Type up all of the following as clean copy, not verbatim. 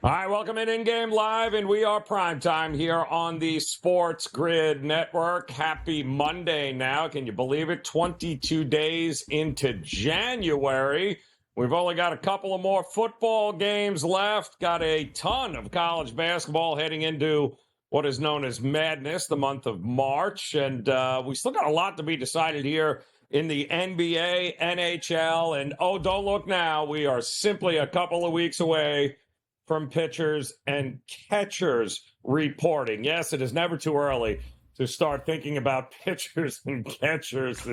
All right, welcome in-game live, and we are PrimeTime here on the SportsGrid network. Happy Monday now. Can you believe it? 22 days into January. We've only got a couple of more football games left. Got a ton of college basketball heading into what is known as Madness, the month of March. And we still got a lot to be decided here in the NBA, NHL, and don't look now. We are simply a couple of weeks away from pitchers and catchers reporting. Yes, it is never too early to start thinking about pitchers and catchers.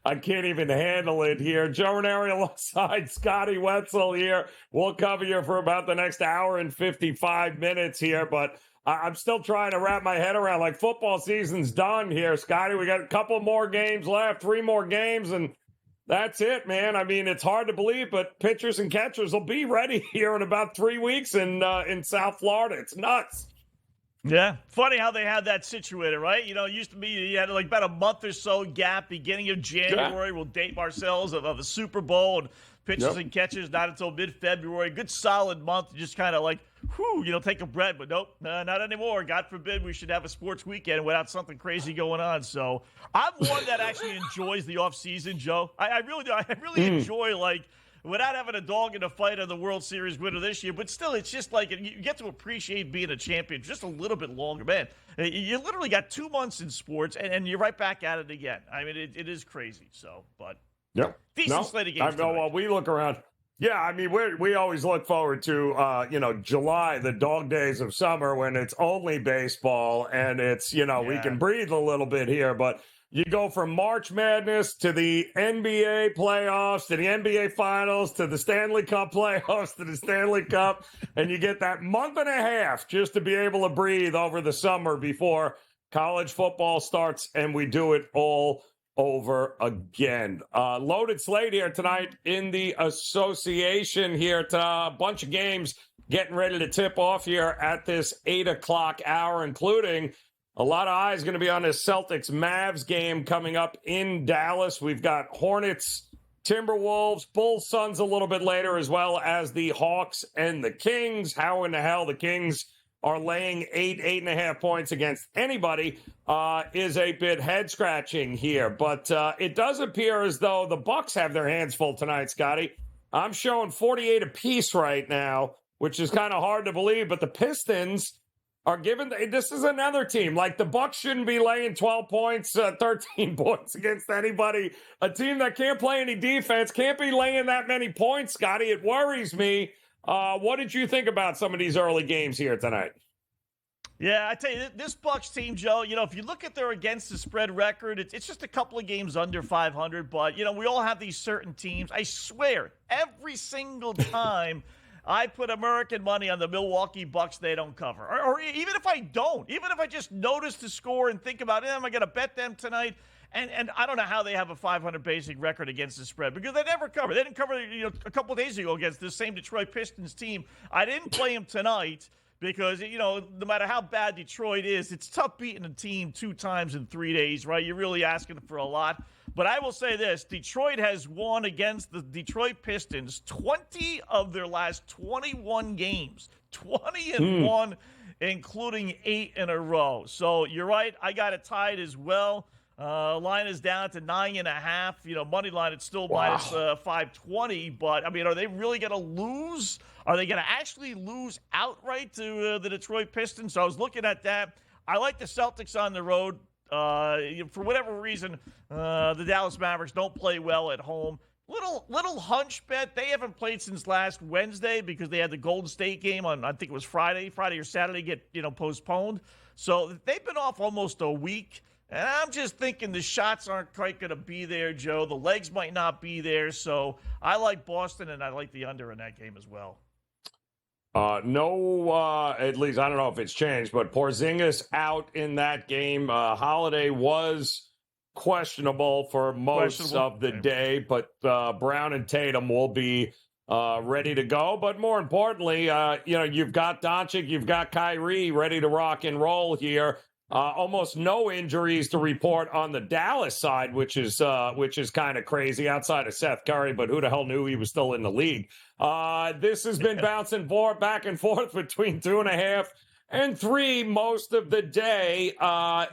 I can't even handle it here. Joe Raineri alongside Scotty Wetzel here. We'll cover you for about the next hour and 55 minutes here, but I'm still trying to wrap my head around, like, football season's done here, Scotty. We got a couple more games left, 3 more games, and that's it, man. I mean, it's hard to believe, but pitchers and catchers will be ready here in about 3 weeks in South Florida. It's nuts. Yeah, funny how they had that situated, right? You know, it used to be you had like about a month or so gap, beginning of January. Yeah. We'll date ourselves of the Super Bowl, and pitchers and catchers not until mid-February. Good solid month, just kind of like, take a breath. But nope, not anymore. God forbid we should have a sports weekend without something crazy going on. So I'm one that actually enjoys the offseason, Joe. I really do. I really enjoy, like, without having a dog in the fight of the World Series winner this year. But still, it's just like you get to appreciate being a champion just a little bit longer. Man, you literally got 2 months in sports, and you're right back at it again. I mean, it is crazy. So, but decent slate of games. Well, we look around. Yeah, I mean, we always look forward to, July, the dog days of summer, when it's only baseball and it's, we can breathe a little bit here. But you go from March Madness to the NBA playoffs, to the NBA Finals, to the Stanley Cup playoffs, to the Stanley Cup, and you get that month and a half just to be able to breathe over the summer before college football starts, and we do it all over again. Loaded slate here tonight in the association here. A bunch of games getting ready to tip off here at this 8 o'clock hour, including a lot of eyes going to be on this Celtics-Mavs game coming up in Dallas. We've got Hornets, Timberwolves, Bulls, Suns a little bit later, as well as the Hawks and the Kings. How in the hell the Kings are laying 8.5 points against anybody is a bit head-scratching here. But it does appear as though the Bucks have their hands full tonight, Scotty. I'm showing 48 apiece right now, which is kind of hard to believe. But the Pistons are given – this is another team. Like, the Bucks shouldn't be laying 12 points, 13 points against anybody. A team that can't play any defense can't be laying that many points, Scotty. It worries me. What did you think about some of these early games here tonight? Yeah, I tell you, this Bucks team, Joe, if you look at their against the spread record, it's just a couple of games under 500. But, we all have these certain teams. I swear, every single time I put American money on the Milwaukee Bucks, they don't cover. Or even if I don't, even if I just notice the score and think about, am I going to bet them tonight? And I don't know how they have a 500 basic record against the spread, because they never cover. They didn't cover, a couple of days ago against this same Detroit Pistons team. I didn't play them tonight because, no matter how bad Detroit is, it's tough beating a team 2 times in 3 days, right? You're really asking for a lot. But I will say this, Detroit has won against the Detroit Pistons 20 of their last 21 games. 20-1, including 8 in a row. So you're right, I got it tied as well. Line is down to 9.5. Money line, it's still minus 520. But, I mean, are they really going to lose? Are they going to actually lose outright to the Detroit Pistons? So I was looking at that. I like the Celtics on the road. For whatever reason, the Dallas Mavericks don't play well at home. Little hunch bet. They haven't played since last Wednesday because they had the Golden State game on, I think it was Friday or Saturday, get postponed. So they've been off almost a week. And I'm just thinking the shots aren't quite going to be there, Joe. The legs might not be there. So I like Boston, and I like the under in that game as well. At least I don't know if it's changed, but Porzingis out in that game. Holiday was questionable for most of the day, but Brown and Tatum will be ready to go. But more importantly, you've got Doncic, you've got Kyrie ready to rock and roll here. Almost no injuries to report on the Dallas side, which is kind of crazy outside of Seth Curry, but who the hell knew he was still in the league? This has been bouncing back and forth between 2.5 and 3 most of the day.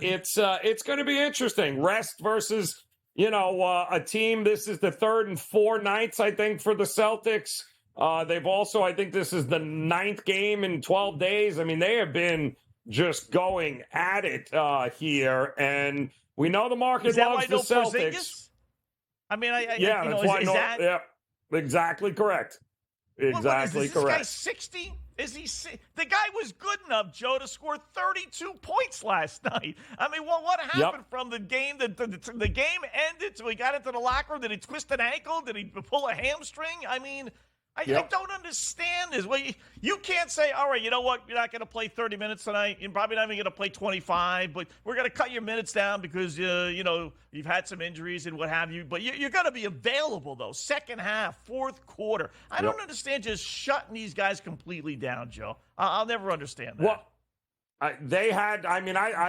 It's going to be interesting. Rest versus, a team. This is the 3rd and 4 nights, I think, for the Celtics. They've also, I think this is the 9th game in 12 days. I mean, they have been just going at it here, and we know the market loves the Celtics. Porzingis? I mean, yeah, exactly correct. Exactly correct. This guy 60? The guy was good enough, Joe, to score 32 points last night. I mean, what happened from the game? The game ended, so he got into the locker room. Did he twist an ankle? Did he pull a hamstring? I mean, I don't understand this. Well, you can't say, all right, you know what? You're not going to play 30 minutes tonight. You're probably not even going to play 25, but we're going to cut your minutes down because, you've had some injuries and what have you. But you're going to be available, though, second half, fourth quarter. I don't understand just shutting these guys completely down, Joe. I'll never understand that. Well, I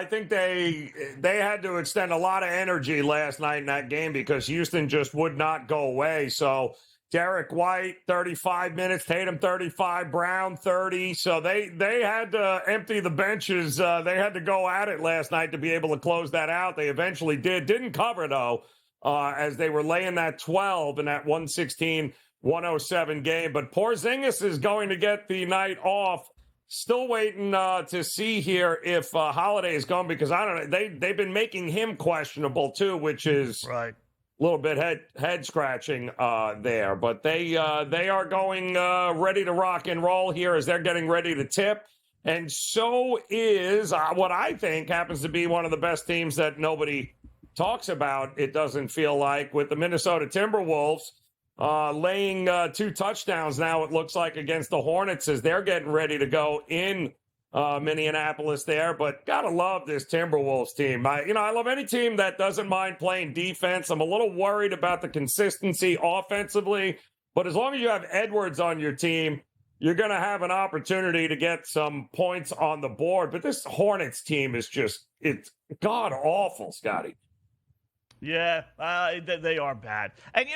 think they had to extend a lot of energy last night in that game because Houston just would not go away. So Derek White, 35 minutes, Tatum 35, Brown 30. So they had to empty the benches. They had to go at it last night to be able to close that out. They eventually did. Didn't cover, though, as they were laying that 12 in that 116-107 game. But Porzingis is going to get the night off. Still waiting to see here if Holiday is gone because I don't know. They've been making him questionable, too, which is right. A little bit head scratching there, but they are going ready to rock and roll here as they're getting ready to tip, and so is what I think happens to be one of the best teams that nobody talks about. It doesn't feel like with the Minnesota Timberwolves laying 2 touchdowns now. It looks like against the Hornets as they're getting ready to go in Minneapolis there, but gotta love this Timberwolves team. I love any team that doesn't mind playing defense. I'm a little worried about the consistency offensively, but as long as you have Edwards on your team, you're going to have an opportunity to get some points on the board. But this Hornets team is it's god awful, Scotty. Yeah, they are bad. And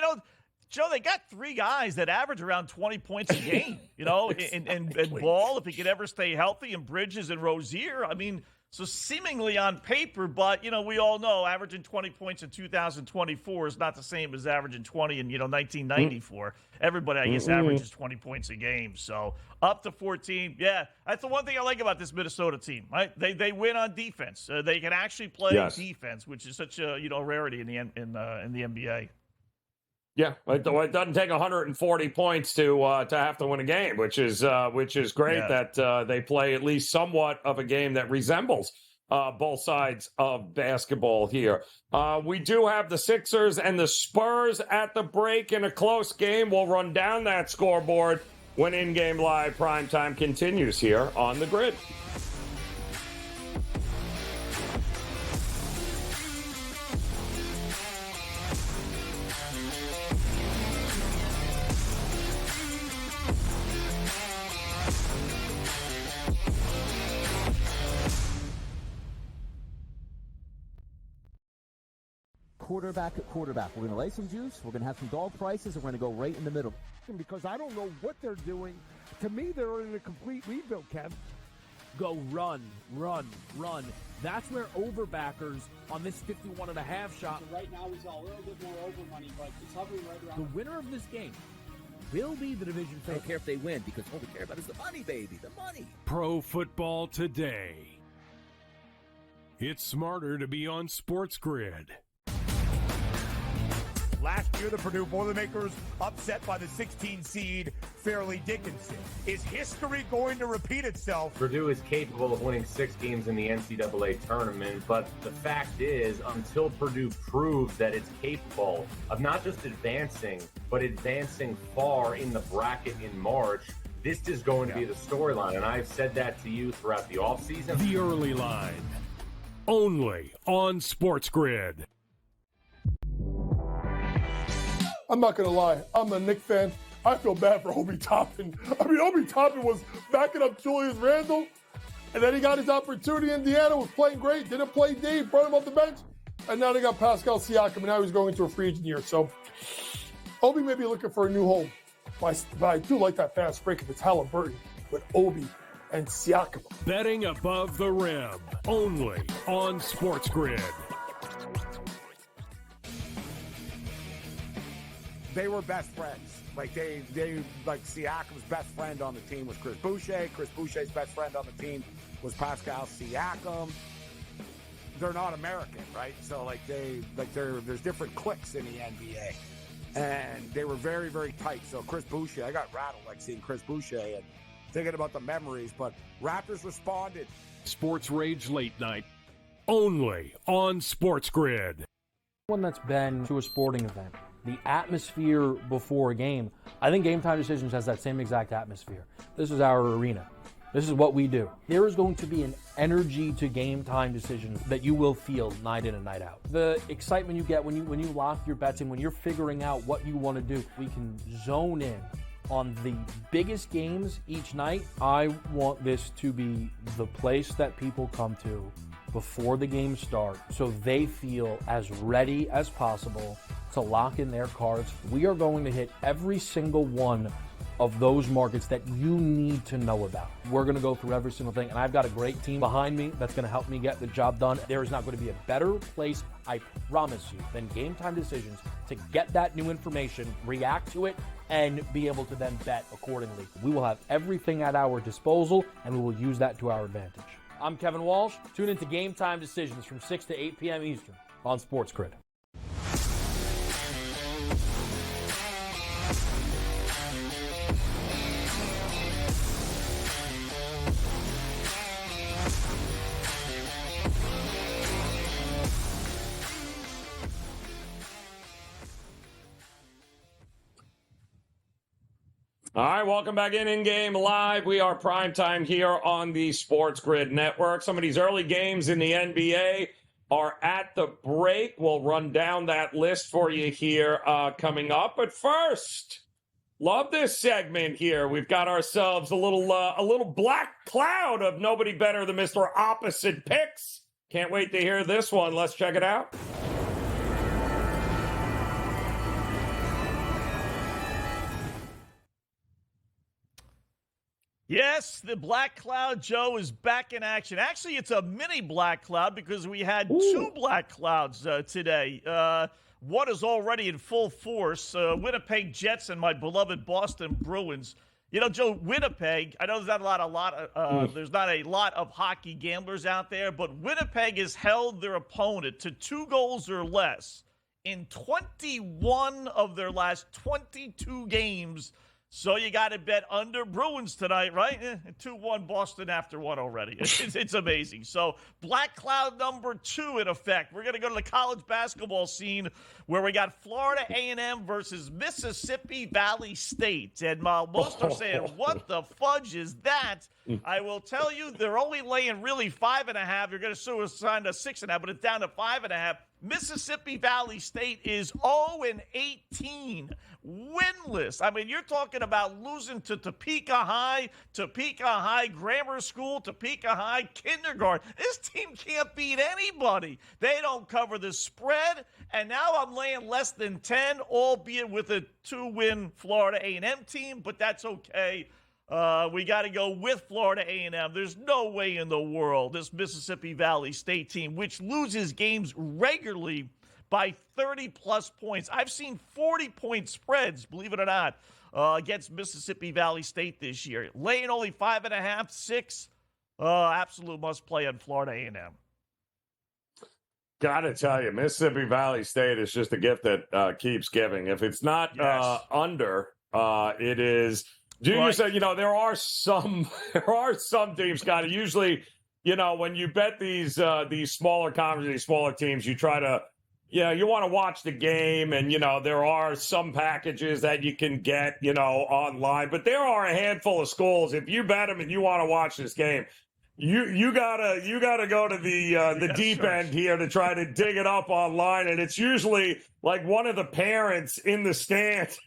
Joe, they got 3 guys that average around 20 points a game, Exactly. and Ball, if he could ever stay healthy, and Bridges and Rozier. I mean, so seemingly on paper, but, we all know averaging 20 points in 2024 is not the same as averaging 20 in, 1994. Everybody, I guess, averages 20 points a game. So up to 14. Yeah, that's the one thing I like about this Minnesota team, right? They win on defense. They can actually play defense, which is such a, rarity in the NBA. Yeah, it doesn't take 140 points to have to win a game, which is great that they play at least somewhat of a game that resembles both sides of basketball here. We do have the Sixers and the Spurs at the break in a close game. We'll run down that scoreboard when InGame Live Primetime continues here on the Grid. Quarterback at quarterback. We're going to lay some juice. We're going to have some dog prices, and we're going to go right in the middle. Because I don't know what they're doing. To me, they're in a complete rebuild, Kev. Go run, run, run. That's where overbackers on this 51.5 shot. So right now, we saw a little bit more over money, but it's hovering right around. The winner of this game will be the division I favorite. don't care if they win, because all we care about is the money, baby, the money. Pro Football Today. It's smarter to be on SportsGrid. Last year, the Purdue Boilermakers upset by the 16 seed Fairleigh Dickinson. Is history going to repeat itself? Purdue is capable of winning 6 games in the NCAA tournament, but the fact is, until Purdue proves that it's capable of not just advancing, but advancing far in the bracket in March, this is going to be the storyline. And I've said that to you throughout the offseason. The Early Line. Only on SportsGrid. I'm not going to lie. I'm a Knicks fan. I feel bad for Obi Toppin. I mean, Obi Toppin was backing up Julius Randle. And then he got his opportunity. Indiana was playing great, didn't play deep, brought him off the bench. And now they got Pascal Siakam, and now he's going into a free agent year. So Obi may be looking for a new home. But I do like that fast break if it's Halliburton with Obi and Siakam. Betting above the rim, only on SportsGrid. They were best friends. Like like Siakam's best friend on the team was Chris Boucher. Chris Boucher's best friend on the team was Pascal Siakam. They're not American, right? So there's different cliques in the NBA. And they were very, very tight. So Chris Boucher, I got rattled like seeing Chris Boucher and thinking about the memories, but Raptors responded. Sports Rage Late Night, only on SportsGrid. One that's been to a sporting event, the atmosphere before a game, I think Game Time Decisions has that same exact atmosphere. This is our arena. This is what we do. There is going to be an energy to Game Time Decisions that you will feel night in and night out. The excitement you get when you lock your bets in, when you're figuring out what you want to do, we can zone in on the biggest games each night. I want this to be the place that people come to before the games start so they feel as ready as possible to lock in their cards. We are going to hit every single one of those markets that you need to know about. We're going to go through every single thing, and I've got a great team behind me that's going to help me get the job done. There is not going to be a better place, I promise you, than Game Time Decisions to get that new information, react to it, and be able to then bet accordingly. We will have everything at our disposal, and we will use that to our advantage. I'm Kevin Walsh. Tune into Game Time Decisions from 6 to 8 p.m. Eastern on SportsGrid. All right, welcome back in-game live. We are primetime here on the SportsGrid Network. Some of these early games in the NBA are at the break. We'll run down that list for you here coming up. But first, love this segment here. We've got ourselves a little black cloud of nobody better than Mr. Opposite Picks. Can't wait to hear this one. Let's check it out. Yes, the black cloud, Joe, is back in action. Actually, it's a mini black cloud because we had two black clouds today. One is already in full force. Winnipeg Jets and my beloved Boston Bruins. You know, Joe, Winnipeg, I know there's not a lot of hockey gamblers out there, but Winnipeg has held their opponent to 2 goals or less in 21 of their last 22 games. So you got to bet under Bruins tonight, right? 2-1 Boston after one already. It's amazing. So black cloud number 2 in effect. We're going to go to the college basketball scene where we got Florida A&M versus Mississippi Valley State. And most are saying, what the fudge is that? I will tell you, they're only laying really 5.5. You're going to assign to 6.5, but it's down to 5.5. Mississippi Valley State is 0-18, winless. I mean, you're talking about losing to Topeka High Grammar School, Topeka High Kindergarten. This team can't beat anybody. They don't cover the spread, and now I'm laying less than 10, albeit with a 2-win Florida A&M team, but that's okay. We got to go with Florida A&M. There's no way in the world this Mississippi Valley State team, which loses games regularly by 30-plus points. I've seen 40-point spreads, believe it or not, against Mississippi Valley State this year. Laying only 5.5, 6, absolute must-play on Florida A&M. Got to tell you, Mississippi Valley State is just a gift that keeps giving. If it's not under, it is – Junior said, there are some teams, Scott. Usually, when you bet these smaller conferences, these smaller teams, you try to, you want to watch the game, and there are some packages that you can get, online. But there are a handful of schools. If you bet them and you want to watch this game, you gotta go to the deep end here to try to dig it up online, and it's usually like one of the parents in the stands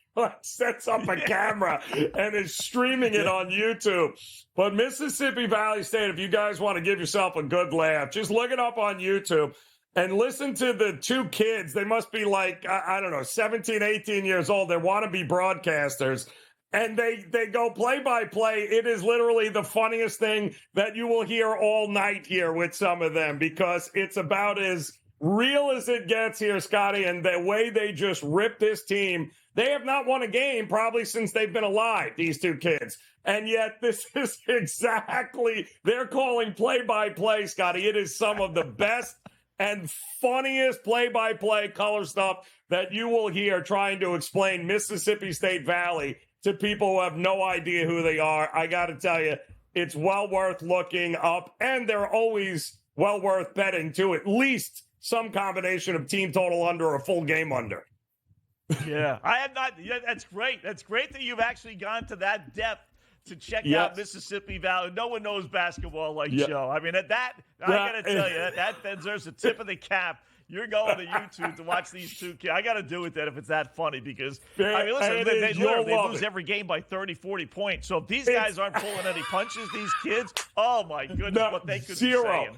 sets up a camera and is streaming it on YouTube. But Mississippi Valley State, if you guys want to give yourself a good laugh, just look it up on YouTube and listen to the two kids. They must be like, I don't know, 17, 18 years old. They're wannabe broadcasters. And they go play-by-play. It is literally the funniest thing that you will hear all night here with some of them, because it's about as real as it gets here, Scotty, and the way they just ripped this team. They have not won a game probably since they've been alive, these two kids. And yet this is exactly, they're calling play-by-play, Scotty. It is some of the best and funniest play-by-play color stuff that you will hear trying to explain Mississippi State Valley to people who have no idea who they are. I got to tell you, it's well worth looking up, and they're always well worth betting, too. At least some combination of team total under or full game under. Yeah, I have not. Yeah, that's great. That's great that you've actually gone to that depth to check out Mississippi Valley. No one knows basketball like Joe. I mean, I got to tell you, that deserves a tip of the cap. You're going to YouTube to watch these two kids. I got to do with that if it's that funny, because, I mean, listen, they lose every game by 30, 40 points. So if these guys aren't pulling any punches, these kids, oh, my goodness, what they could be saying.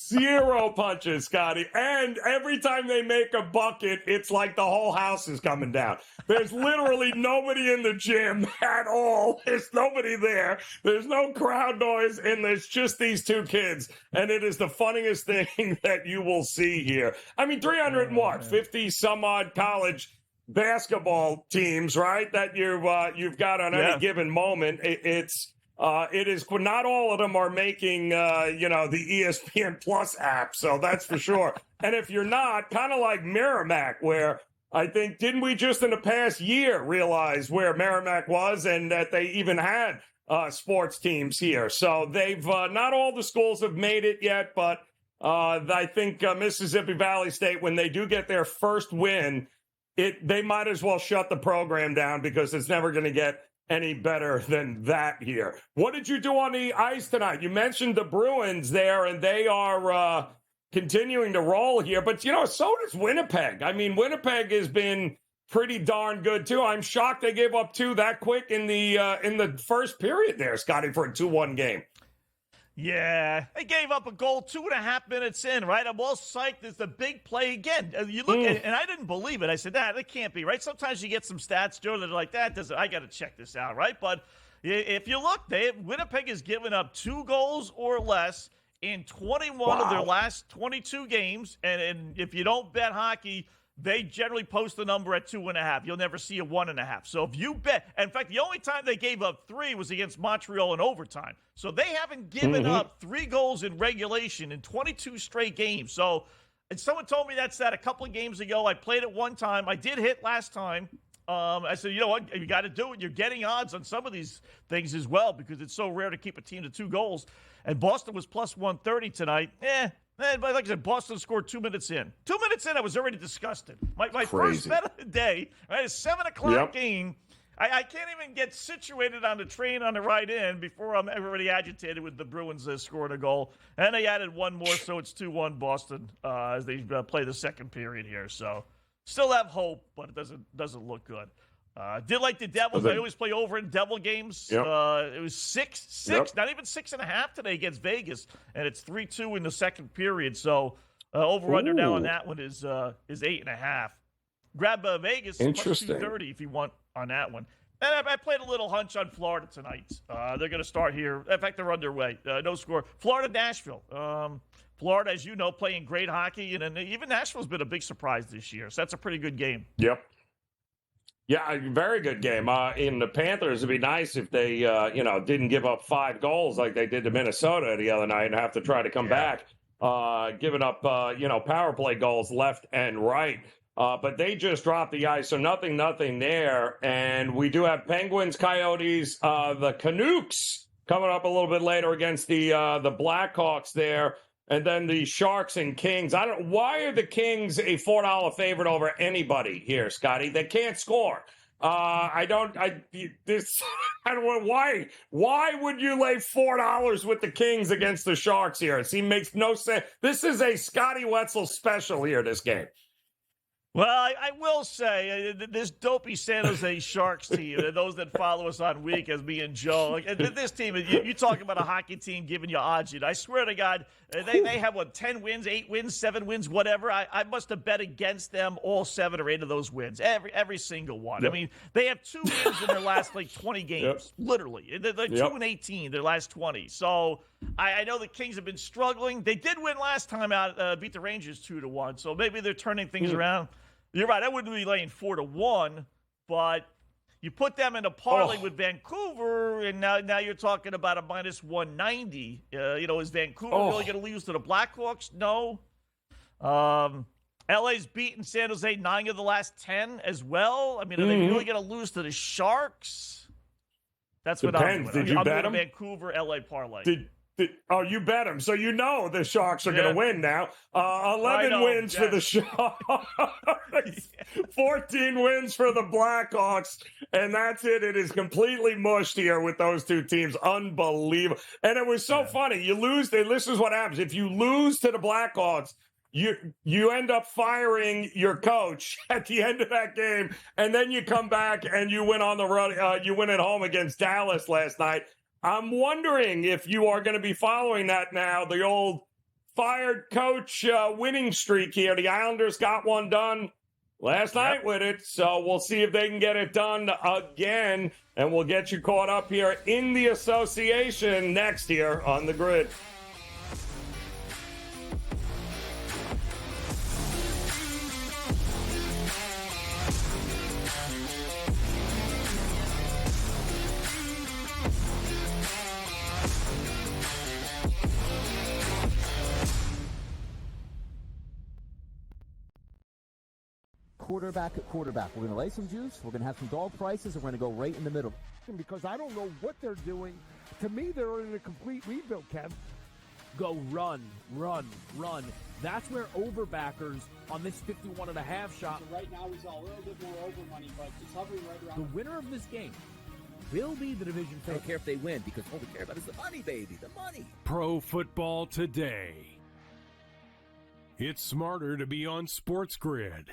Zero punches, Scotty. And every time they make a bucket, it's like the whole house is coming down. There's literally nobody in the gym at all. There's nobody there. There's no crowd noise, and there's just these two kids. And it is the funniest thing that you will see here. I mean, 50 some odd college basketball teams, right, that you've got on any given moment. It is, not all of them are making, the ESPN Plus app, so that's for sure. And if you're not, kind of like Merrimack, where I think, didn't we just in the past year realize where Merrimack was and that they even had sports teams here? So they've, not all the schools have made it yet, but I think Mississippi Valley State, when they do get their first win, they might as well shut the program down, because it's never going to get any better than that here. What did you do on the ice tonight? You mentioned the Bruins there, and they are continuing to roll here. But, so does Winnipeg. I mean, Winnipeg has been pretty darn good, too. I'm shocked they gave up two that quick in the first period there, Scotty, for a 2-1 game. Yeah, they gave up a goal 2.5 minutes in, right? I'm all psyched. There's the big play again. You look at it, and I didn't believe it. I said, that can't be, right? Sometimes you get some stats, Joe, that are like, I got to check this out, right? But if you look, Winnipeg has given up 2 goals or less in 21 of their last 22 games. And if you don't bet hockey, they generally post the number at 2.5. You'll never see a 1.5. So if you bet, in fact, the only time they gave up 3 was against Montreal in overtime. So they haven't given up 3 goals in regulation in 22 straight games. So, and someone told me that a couple of games ago. I played it one time. I did hit last time. I said, you know what, you got to do it. You're getting odds on some of these things as well, because it's so rare to keep a team to 2 goals. And Boston was plus 130 tonight. But like I said, Boston scored 2 minutes in. 2 minutes in, I was already disgusted. My first bet of the day, right, a 7 o'clock game. I can't even get situated on the train on the right end before I'm already agitated with the Bruins scoring a goal. And they added one more, so it's 2-1 Boston as they play the second period here. So still have hope, but it doesn't look good. Did like the Devils. I always play over in Devil games. It was 6, not even 6.5 today against Vegas, and it's 3-2 in the second period. So over/under now on that one is 8.5. Grab Vegas plus 230 if you want on that one. And I played a little hunch on Florida tonight. They're going to start here. In fact, they're underway. No score. Florida-Nashville. Florida, as you know, playing great hockey, and even Nashville's been a big surprise this year. So that's a pretty good game. Yep. Yeah, very good game. In the Panthers, it'd be nice if they, didn't give up 5 goals like they did to Minnesota the other night and have to try to come back, giving up, power play goals left and right. But they just dropped the ice, so nothing there. And we do have Penguins, Coyotes, the Canucks coming up a little bit later against the Blackhawks there. And then the Sharks and Kings. Why are the Kings a $4 favorite over anybody here, Scotty? They can't score. Why would you lay $4 with the Kings against the Sharks here? It makes no sense. This is a Scotty Wetzel special here, this game. Well, I will say this dopey San Jose Sharks team, and those that follow us on week as me and Joe, this team, you talk about a hockey team giving you odds. I swear to God, they have, 10 wins, 8 wins, 7 wins, whatever. I must have bet against them all 7 or 8 of those wins, every single one. Yep. I mean, they have 2 wins in their last, 20 games, literally. They're 2-18, their last 20. So I know the Kings have been struggling. They did win last time out, beat the Rangers 2-1, so maybe they're turning things around. You're right. I wouldn't be laying 4-1, but you put them in a parlay with Vancouver, and now you're talking about a minus 190. Is Vancouver really going to lose to the Blackhawks? No. LA's beaten San Jose 9 of the last 10 as well. I mean, are they really going to lose to the Sharks? That's what I'm doing. Did you bet them? them? Vancouver, LA parlay. You bet them. So the Sharks are going to win now. 11 wins for the Sharks, 14 wins for the Blackhawks, and that's it. It is completely mushed here with those 2 teams. Unbelievable. And it was so funny. You lose. This is what happens. If you lose to the Blackhawks, you end up firing your coach at the end of that game, and then you come back and you win on the road. You win at home against Dallas last night. I'm wondering if you are going to be following that now, the old fired coach winning streak here. The Islanders got one done last night with it, so we'll see if they can get it done again, and we'll get you caught up here in the association next here on the Grid. Quarterback at quarterback. We're going to lay some juice. We're going to have some dog prices, and we're going to go right in the middle. Because I don't know what they're doing. To me, they're in a complete rebuild, Kev. Go run, run, run. That's where overbackers on this 51.5 shot. So right now, we saw a little bit more over money, but it's hovering right around. The winner of this game will be the division favorite. I don't care if they win, because all we care about is the money, baby, the money. Pro football today. It's smarter to be on SportsGrid.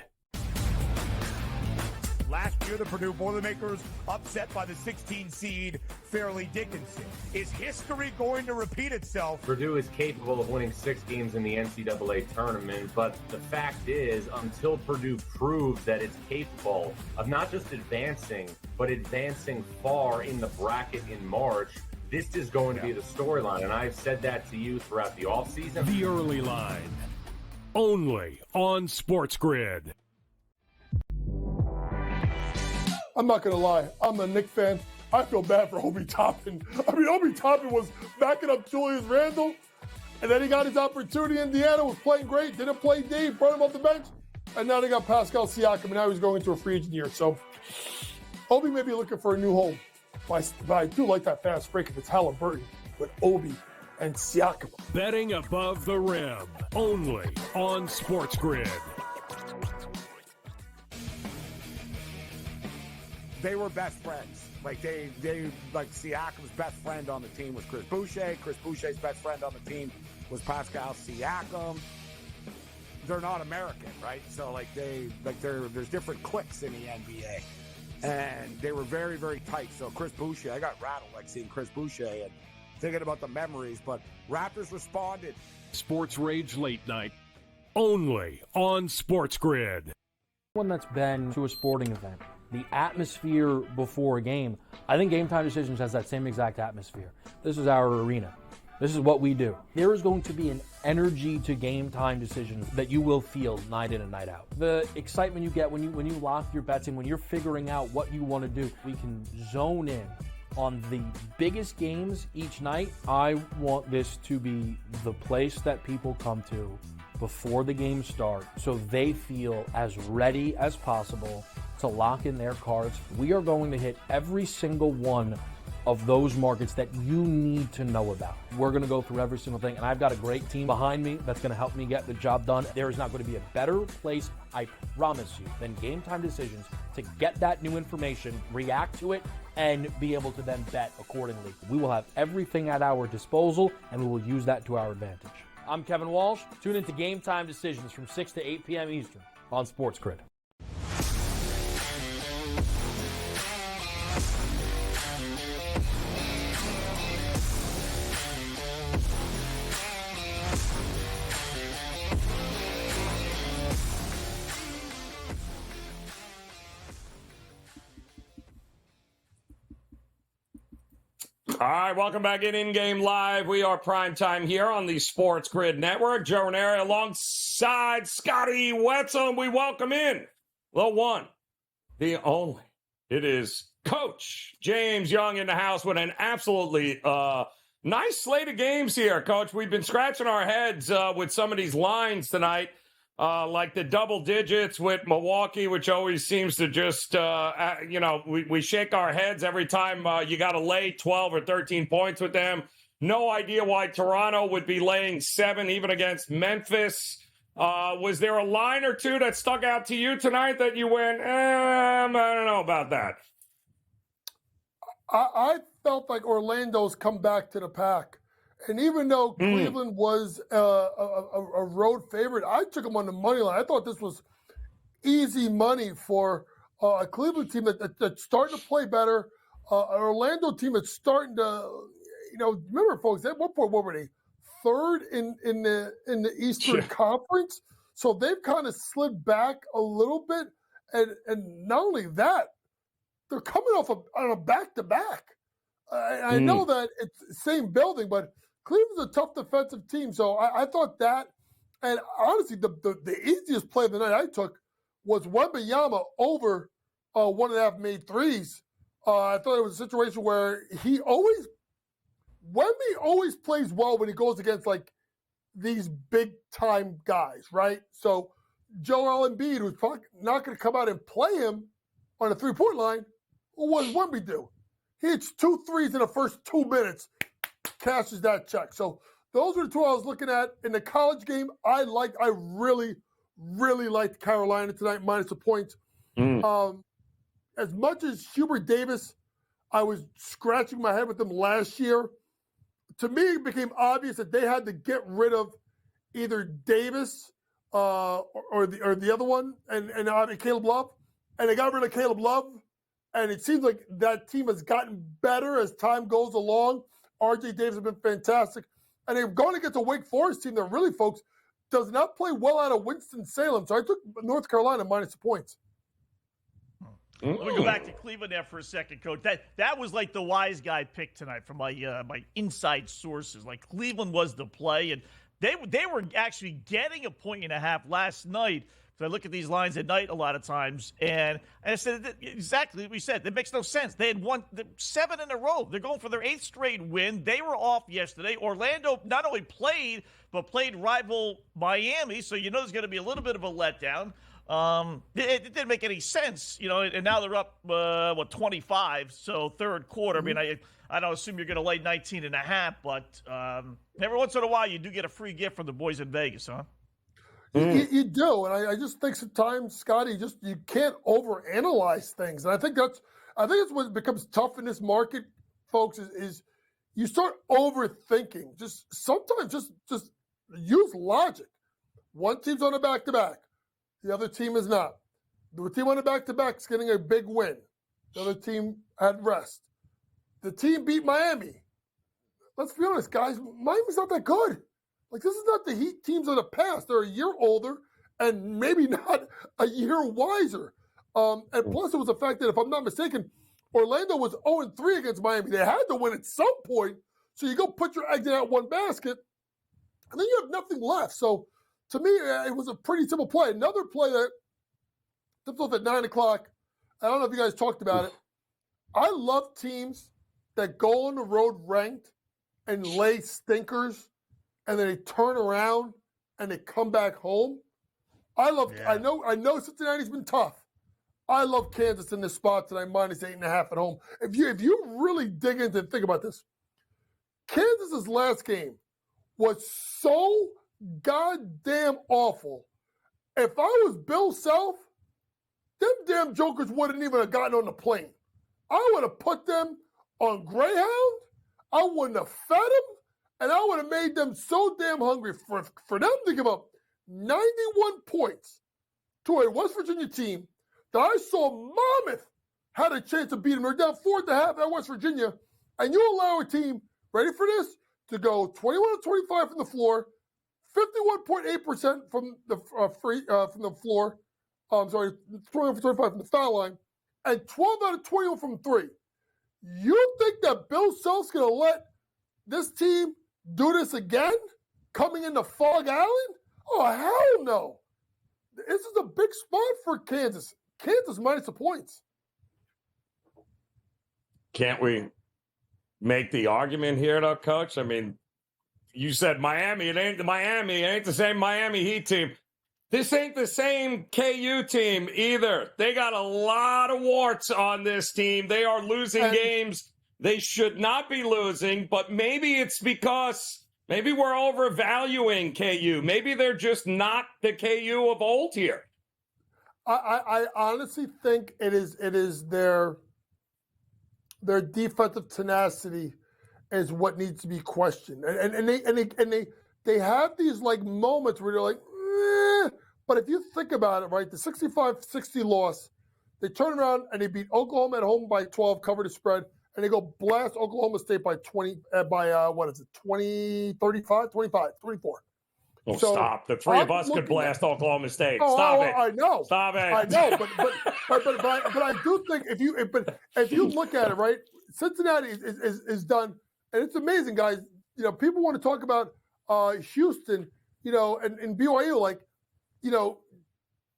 Last year, the Purdue Boilermakers upset by the 16 seed Fairleigh Dickinson. Is history going to repeat itself? Purdue is capable of winning 6 games in the NCAA tournament, but the fact is, until Purdue proves that it's capable of not just advancing, but advancing far in the bracket in March, this is going to be the storyline. And I've said that to you throughout the offseason. The early line, only on SportsGrid. I'm not going to lie. I'm a Knicks fan. I feel bad for Obi Toppin. I mean, Obi Toppin was backing up Julius Randle, and then he got his opportunity. Indiana was playing great, didn't play deep, brought him off the bench, and now they got Pascal Siakam, and now he's going into a free agent year. So Obi may be looking for a new home. But I do like that fast break if it's Halliburton with Obi and Siakam. Betting above the rim, only on SportsGrid. They were best friends. Siakam's best friend on the team was Chris Boucher. Chris Boucher's best friend on the team was Pascal Siakam. They're not American, right? So there's different cliques in the NBA, and they were very, very tight. So Chris Boucher, I got rattled seeing Chris Boucher and thinking about the memories. But Raptors responded. Sports Rage Late Night, only on SportsGrid. One that's been to a sporting event. The atmosphere before a game, I think Game Time Decisions has that same exact atmosphere. This is our arena. This is what we do. There is going to be an energy to Game Time Decisions that you will feel night in and night out. The excitement you get when you lock your bets in, when you're figuring out what you want to do, we can zone in on the biggest games each night. I want this to be the place that people come to before the games start so they feel as ready as possible to lock in their cards. We are going to hit every single one of those markets that you need to know about. We're going to go through every single thing, and I've got a great team behind me that's going to help me get the job done. There is not going to be a better place, I promise you, than Game Time Decisions to get that new information, react to it, and be able to then bet accordingly. We will have everything at our disposal, and we will use that to our advantage. I'm Kevin Walsh. Tune into Game Time Decisions from 6 to 8 p.m. Eastern on SportsGrid. All right, welcome back in-game live. We are PrimeTime here on the SportsGrid Network. Joe Raineri alongside Scotty Wetzel, and we welcome in the one, the only. It is Coach James Young in the house with an absolutely nice slate of games here, Coach. We've been scratching our heads with some of these lines tonight, like the double digits with Milwaukee, which always seems to just, we shake our heads every time you got to lay 12 or 13 points with them. No idea why Toronto would be laying 7 even against Memphis. Was there a line or two that stuck out to you tonight that you went, I don't know about that? I felt like Orlando's come back to the pack. And even though Cleveland was a road favorite, I took them on the money line. I thought this was easy money for a Cleveland team that's starting to play better, an Orlando team that's starting to, remember, folks, at one point, what were they? Third in the Eastern Conference. So they've kind of slid back a little bit. And not only that, they're coming off on a back-to-back. I know that it's the same building, but Cleveland's a tough defensive team. So I thought that. And honestly, the easiest play of the night I took was Wembanyama over 1.5 made threes. I thought it was a situation where Wemby always plays well when he goes against like these big time guys, right? So Joel Embiid, who's probably not going to come out and play him on the 3-point line, what does Wemby do? He hits 2 threes in the first 2 minutes, cashes that check. So those are the two I was looking at in the college game. I really, really liked Carolina tonight, minus a point. As much as Hubert Davis, I was scratching my head with them last year. To me, it became obvious that they had to get rid of either Davis or the other one, and Caleb Love, and they got rid of Caleb Love, and it seems like that team has gotten better as time goes along. R.J. Davis has been fantastic, and they're going against a Wake Forest team that really, folks, does not play well out of Winston-Salem. So I took North Carolina minus the points. Let me go back to Cleveland there for a second, Coach. That was like the wise guy pick tonight from my inside sources. Like Cleveland was the play, and they were actually getting 1.5 points last night. So I look at these lines at night a lot of times, and I said exactly what we said. It makes no sense. They had won 7 in a row. They're going for their 8th straight win. They were off yesterday. Orlando not only played, but played rival Miami, so you know there's going to be a little bit of a letdown. It didn't make any sense, and now they're up, 25, so third quarter. I mean, I don't assume you're going to lay 19.5, but every once in a while you do get a free gift from the boys in Vegas, huh? You do, and I just think sometimes, Scotty, you can't overanalyze things, and I think that's what becomes tough in this market, folks. Is you start overthinking. Sometimes use logic. One team's on a back-to-back, the other team is not. The team on the back-to-back is getting a big win. The other team had rest. The team beat Miami. Let's be honest, guys. Miami's not that good. Like, this is not the Heat teams of the past. They're a year older and maybe not a year wiser. And plus, it was the fact that, if I'm not mistaken, Orlando was 0-3 against Miami. They had to win at some point. So you go put your eggs in that one basket, and then you have nothing left. So, to me, it was a pretty simple play. Another play that tips off at 9 o'clock. I don't know if you guys talked about it. I love teams that go on the road ranked and lay stinkers, and then they turn around and they come back home. I know Cincinnati's been tough. I love Kansas in this spot tonight, minus 8.5 at home. If you really dig into it, think about this. Kansas's last game was so goddamn awful. If I was Bill Self, them damn jokers wouldn't even have gotten on the plane. I would have put them on Greyhound. I wouldn't have fed them. And I would have made them so damn hungry for them to give up 91 points to a West Virginia team that I saw Monmouth had a chance of beating them. They're down 4.5 at West Virginia. And you allow a team, ready for this, to go 21-25 from the floor, 51.8% from the floor. 21-25 from the foul line, and 12 out of 21 from 3. You think that Bill Self's going to let this team do this again, coming into Fog Island? Oh, hell no. This is a big spot for Kansas. Kansas minus the points. Can't we make the argument here, though, Coach? I mean, you said Miami. It ain't Miami. It ain't the same Miami Heat team. This ain't the same KU team either. They got a lot of warts on this team. They are losing games they should not be losing, but maybe it's because maybe we're overvaluing KU. Maybe they're just not the KU of old here. I honestly think it is their defensive tenacity is what needs to be questioned. And they have these like moments where they're like, but if you think about it, right, the 65-60 loss, they turn around and they beat Oklahoma at home by 12, cover the spread, and they go blast Oklahoma State by 20, what is it, 20, 35, 25, 24. Oh, So stop. The three of us could blast Oklahoma State. Stop it. I know. Stop it. I know, but I do think if you look at it, right, Cincinnati is done, and it's amazing, guys. You know, people want to talk about Houston, you know, and BYU, like, you know,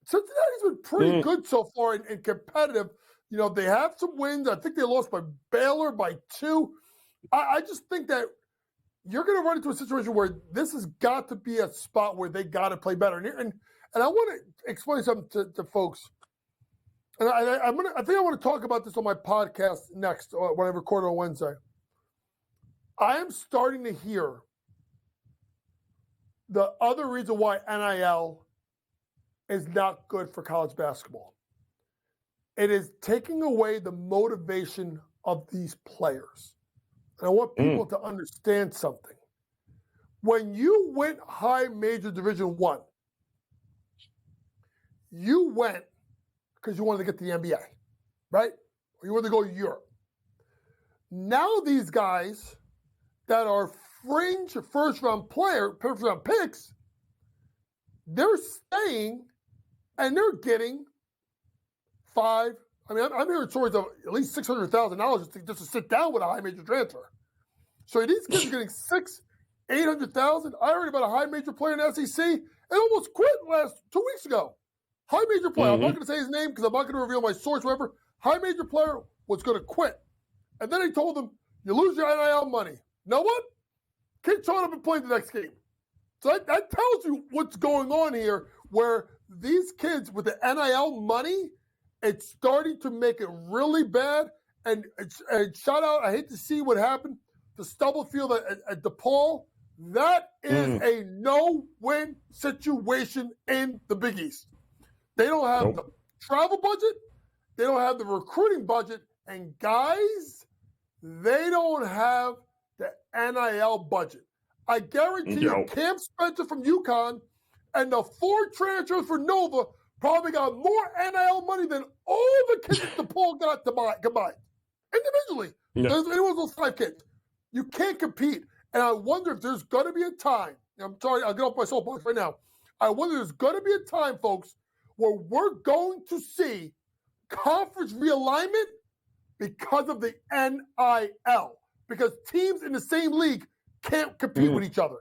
Cincinnati's been pretty good so far and competitive. You know, they have some wins. I think they lost by Baylor by 2. I just think that you're going to run into a situation where this has got to be a spot where they got to play better. And I want to explain something to folks. And I think I want to talk about this on my podcast next when I record on Wednesday. I am starting to hear the other reason why NIL is not good for college basketball. It is taking away the motivation of these players. And I want people to understand something. When you went high major Division I, you went because you wanted to get to the NBA, right? Or you wanted to go to Europe. Now these guys that are fringe first-round picks, they're staying and they're getting I'm hearing stories of at least $600,000 just to sit down with a high major transfer. So these kids are getting $800,000. I heard about a high major player in the SEC and almost quit 2 weeks ago. High major player. I'm not going to say his name because I'm not going to reveal my source, whatever. High major player was going to quit. And then they told him, you lose your NIL money. You know what? Kid showed up and played the next game. So that tells you what's going on here, where these kids with the NIL money, it's starting to make it really bad. And shout out, I hate to see what happened to Stubblefield at DePaul. That is a no-win situation in the Big East. They don't have the travel budget. They don't have the recruiting budget. And guys, they don't have the NIL budget. I guarantee you, Cam Spencer from UConn and the 4 transfers for Nova probably got more NIL money than all the kids that DePaul got combined. Individually. There's any one of those 5 kids. You can't compete. And I wonder if there's going to be a time. I'm sorry, I'll get off my soapbox right now. I wonder if there's going to be a time, folks, where we're going to see conference realignment because of the NIL. Because teams in the same league can't compete with each other.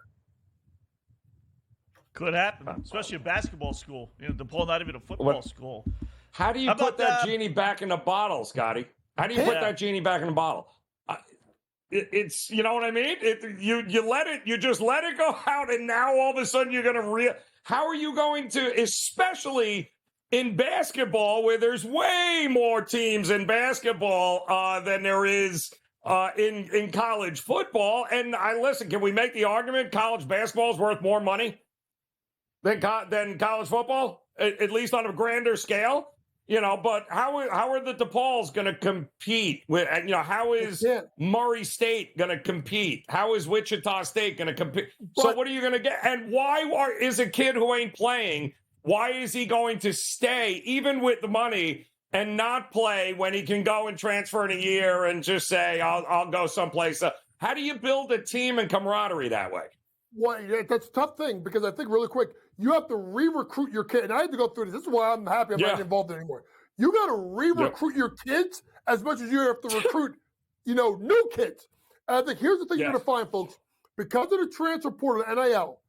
Could happen, especially a basketball school. You know, DePaul not even a football school. How do you put that genie back in the bottle, Scotty? How do you put that genie back in the bottle? It's, you know what I mean? You just let it go out, and now all of a sudden you're going to how are you going to, especially in basketball, where there's way more teams in basketball than there is in college football? And listen, can we make the argument college basketball is worth more money than college football, at least on a grander scale? You know, but how are the DePauls going to compete with? You know, how is Murray State going to compete? How is Wichita State going to compete? So what are you going to get? And why is a kid who ain't playing? Why is he going to stay even with the money and not play when he can go and transfer in a year and just say I'll go someplace? How do you build a team and camaraderie that way? Well, that's a tough thing because I think really quick, you have to re-recruit your kid. And I had to go through this. This is why I'm happy I'm not involved anymore. You got to re-recruit your kids as much as you have to recruit new kids. And I think here's the thing you're going to find, folks. Because of the transfer portal and NIL,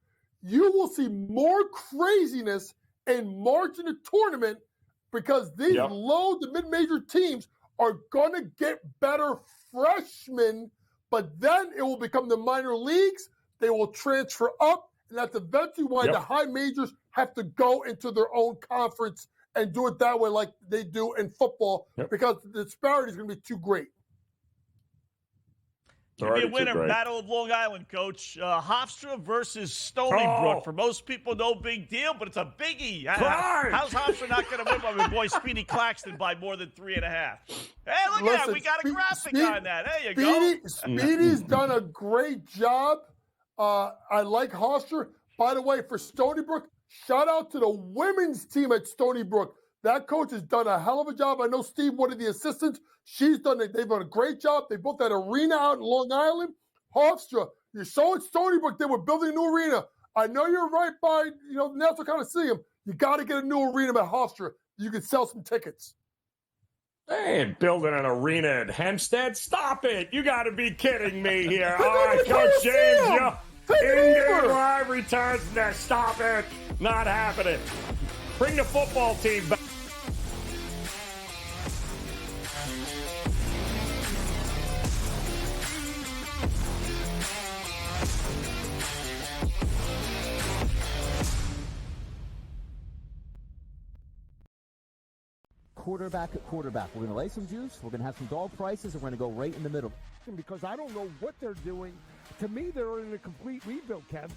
you will see more craziness in March in the tournament because these low to mid-major teams are going to get better freshmen, but then it will become the minor leagues. They will transfer up, and that's eventually why the high majors have to go into their own conference and do it that way like they do in football because the disparity is going to be too great. Give me a winner, Battle of Long Island, Coach. Hofstra versus Stony Brook. For most people, no big deal, but it's a biggie. How's Hofstra not going to win by my boy Speedy Claxton by more than 3.5? Hey, look at that. We got a graphic on that. There you go. Speedy's done a great job. I like Hofstra. By the way, for Stony Brook, shout out to the women's team at Stony Brook. That coach has done a hell of a job. I know Steve, one of the assistants, they've done a great job. They built that arena out in Long Island. Hofstra, you saw at Stony Brook, they were building a new arena. I know you're right by, the National Coliseum. You got to get a new arena at Hofstra. You can sell some tickets. They ain't building an arena at Hempstead. Stop it. You got to be kidding me here. All right, Coach James, InGame Live returns. Stop it. Not happening. Bring the football team back. Quarterback at quarterback. We're going to lay some juice. We're going to have some dog prices, and we're going to go right in the middle. Because I don't know what they're doing. To me, they're in a complete rebuild, Kev.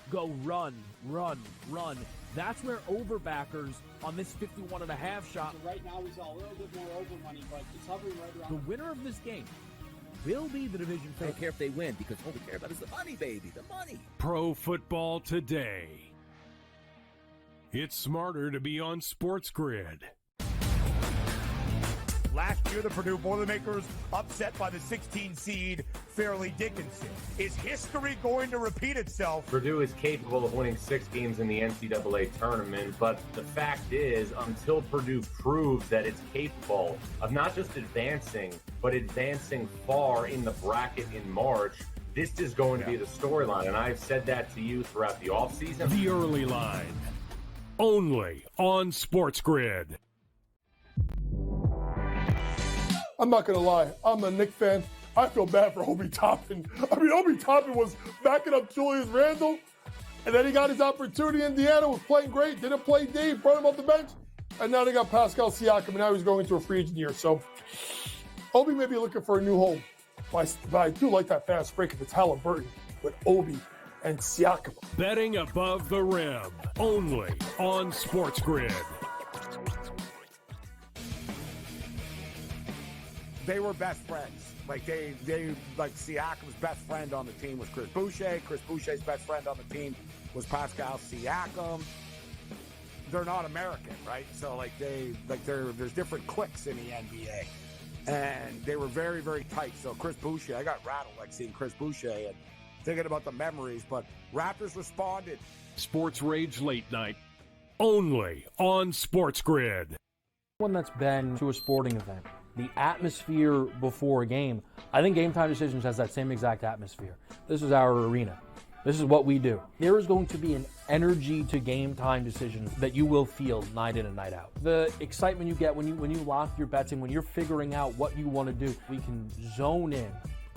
Go run, run, run. That's where overbackers on this 51.5 shot. So right now, we saw a little bit more over money, but it's hovering right around. The winner of this game will be the division favorite. I don't care if they win, because all we care about is the money, baby, the money. Pro Football Today. It's smarter to be on SportsGrid. Last year, the Purdue Boilermakers upset by the 16 seed Fairleigh Dickinson. Is history going to repeat itself? Purdue is capable of winning 6 games in the NCAA tournament, but the fact is, until Purdue proves that it's capable of not just advancing, but advancing far in the bracket in March, this is going to be the storyline. And I've said that to you throughout the offseason. The early line, only on SportsGrid. I'm not going to lie. I'm a Knicks fan. I feel bad for Obi Toppin. Obi Toppin was backing up Julius Randle, and then he got his opportunity in Indiana, was playing great, didn't play D, brought him off the bench, and now they got Pascal Siakam, and now he's going into a free agent year. So Obi may be looking for a new home. But I do like that fast break if it's Halliburton with Obi and Siakam. Betting above the rim, only on SportsGrid. They were best friends. Like Siakam's best friend on the team was Chris Boucher. Chris Boucher's best friend on the team was Pascal Siakam. They're not American, right? So there's different cliques in the NBA, and they were very, very tight. So Chris Boucher, I got rattled seeing Chris Boucher and thinking about the memories. But Raptors responded. Sports Rage Late Night, only on SportsGrid. One that's been to a sporting event. The atmosphere before a game, I think Game Time Decisions has that same exact atmosphere. This is our arena. This is what we do. There is going to be an energy to Game Time Decisions that you will feel night in and night out. The excitement you get when you lock your bets in, when you're figuring out what you want to do, we can zone in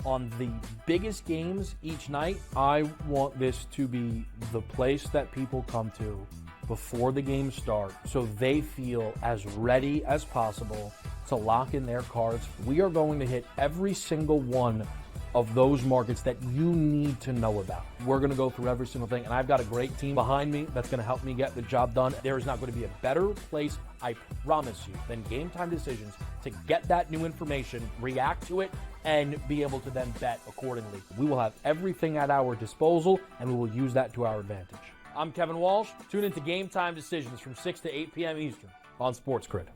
on the biggest games each night. I want this to be the place that people come to before the games start so they feel as ready as possible to lock in their cards. We are going to hit every single one of those markets that you need to know about. We're going to go through every single thing, and I've got a great team behind me that's going to help me get the job done. There is not going to be a better place, I promise you, than Game Time Decisions to get that new information, react to it, and be able to then bet accordingly. We will have everything at our disposal, and we will use that to our advantage. I'm Kevin Walsh. Tune into Game Time Decisions from 6 to 8 p.m. Eastern on SportsGrid.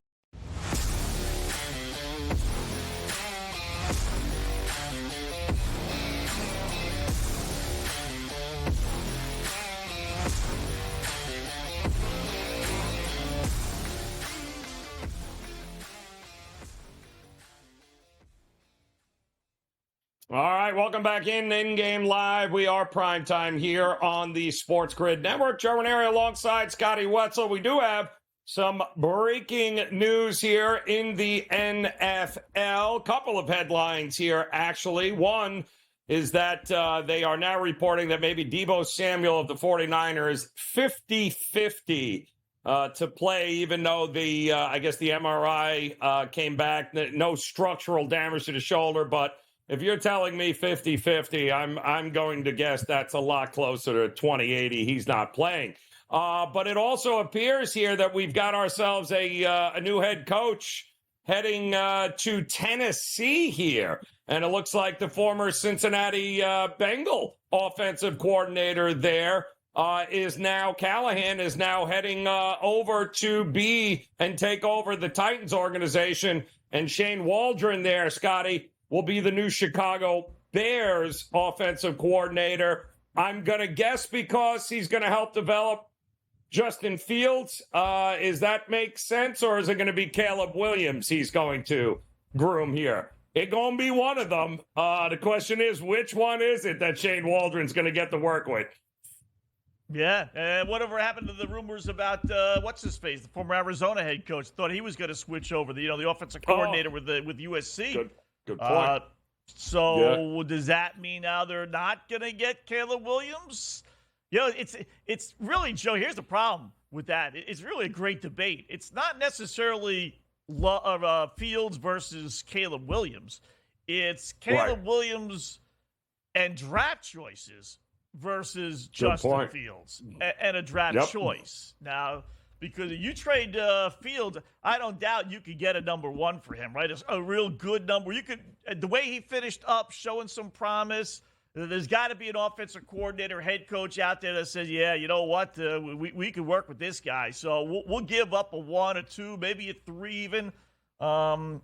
All right, welcome back in-game live. We are PrimeTime here on the SportsGrid Network. Joe Raineri alongside Scotty Wetzel. We do have some breaking news here in the NFL. Couple of headlines here, actually. One is that they are now reporting that maybe Deebo Samuel of the 49ers 50-50 to play, even though the I guess the MRI came back. No structural damage to the shoulder, but if you're telling me 50-50, I'm going to guess that's a lot closer to 20-80. He's not playing. But it also appears here that we've got ourselves a new head coach heading to Tennessee here. And it looks like the former Cincinnati Bengal offensive coordinator there Callahan is now heading over to be and take over the Titans organization. And Shane Waldron there, Scotty, will be the new Chicago Bears offensive coordinator. I'm going to guess because he's going to help develop Justin Fields. Is that make sense, or is it going to be Caleb Williams he's going to groom here? It's going to be one of them. The question is, which one is it that Shane Waldron's going to get to work with? Yeah, and whatever happened to the rumors about what's-his-face, the former Arizona head coach? Thought he was going to switch over, the offensive coordinator with USC. Good point. Does that mean now they're not going to get Caleb Williams? It's really, Joe, here's the problem with that. It's really a great debate. It's not necessarily Fields versus Caleb Williams. It's Caleb Williams and draft choices versus Justin Fields and a draft choice. Now, because you trade Fields, I don't doubt you could get a number one for him, right? It's a real good number. You could, the way he finished up, showing some promise. There's got to be an offensive coordinator, head coach out there that says, yeah, you know what, we could work with this guy. So we'll give up a 1 or 2, maybe a 3 even. And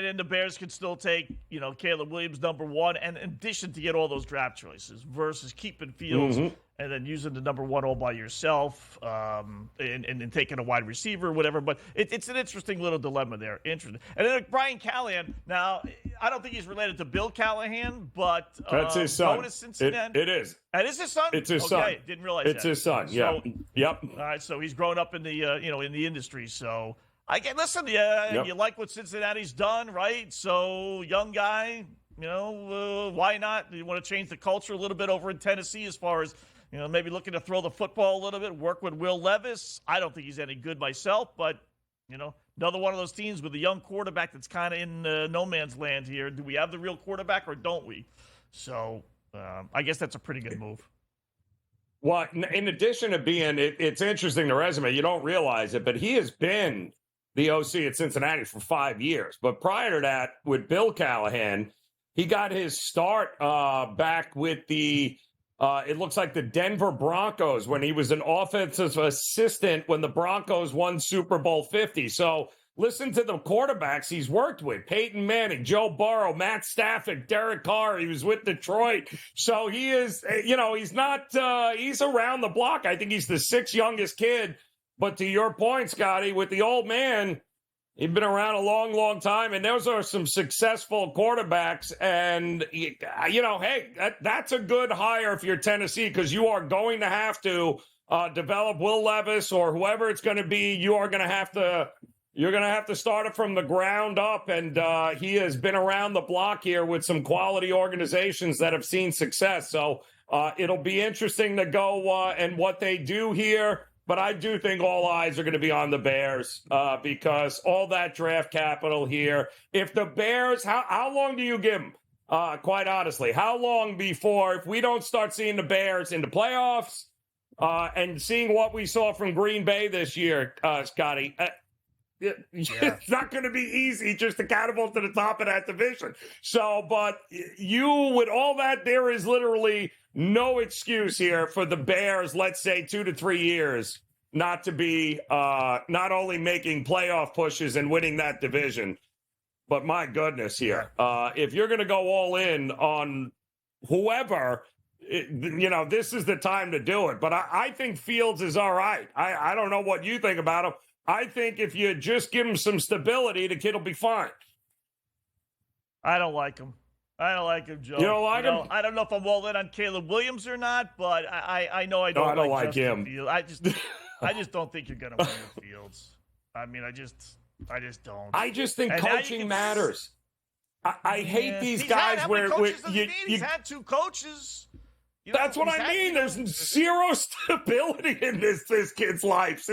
then the Bears could still take, Caleb Williams number 1, and in addition to get all those draft choices versus keeping Fields and then using the number 1 all by yourself and taking a wide receiver or whatever. But it's an interesting little dilemma there. Interesting. And then Brian Callahan. Now, I don't think he's related to Bill Callahan, but that's his son. Going to Cincinnati. It is. That is his son? It's his son. Didn't realize it's his son. Yeah. Yep. All right. So he's grown up in the in the industry. So listen. You like what Cincinnati's done, right? So young guy. Why not? You want to change the culture a little bit over in Tennessee as far as, maybe looking to throw the football a little bit, work with Will Levis. I don't think he's any good myself, but, another one of those teams with a young quarterback that's kind of in no man's land here. Do we have the real quarterback or don't we? So I guess that's a pretty good move. Well, in addition to being, it's interesting, the resume, you don't realize it, but he has been the OC at Cincinnati for 5 years. But prior to that, with Bill Callahan, he got his start back with the, it looks like the Denver Broncos when he was an offensive assistant when the Broncos won Super Bowl 50. So listen to the quarterbacks he's worked with. Peyton Manning, Joe Burrow, Matt Stafford, Derek Carr. He was with Detroit. So he is, he's not, he's around the block. I think he's the 6th youngest kid. But to your point, Scotty, with the old man, he's been around a long, long time, and those are some successful quarterbacks. And, hey, that's a good hire if you're Tennessee, because you are going to have to develop Will Levis or whoever it's going to be. You're going to have to start it from the ground up, and he has been around the block here with some quality organizations that have seen success. So it'll be interesting to go and what they do here. But I do think all eyes are going to be on the Bears because all that draft capital here. If the Bears, how long do you give them? Quite honestly, how long before, if we don't start seeing the Bears in the playoffs and seeing what we saw from Green Bay this year, Scotty, it's not going to be easy just to catapult to the top of that division. So, but with all that, there is literally no excuse here for the Bears, let's say 2 to 3 years, not to be not only making playoff pushes and winning that division, but my goodness here, if you're going to go all in on whoever, this is the time to do it. But I think Fields is all right. I don't know what you think about him. I think if you just give him some stability, the kid will be fine. I don't like him. I don't like him, Joe. You don't like him? I don't know if I'm all in on Caleb Williams or not, but I know I don't. No, I don't like Justin him. Fields. I just don't think you're going to win with Fields. I mean, I just don't. I just think And coaching matters. I hate these guys how many where coaches does he you, need? He's had 2 coaches. That's what I mean. There's zero stability in this kid's life.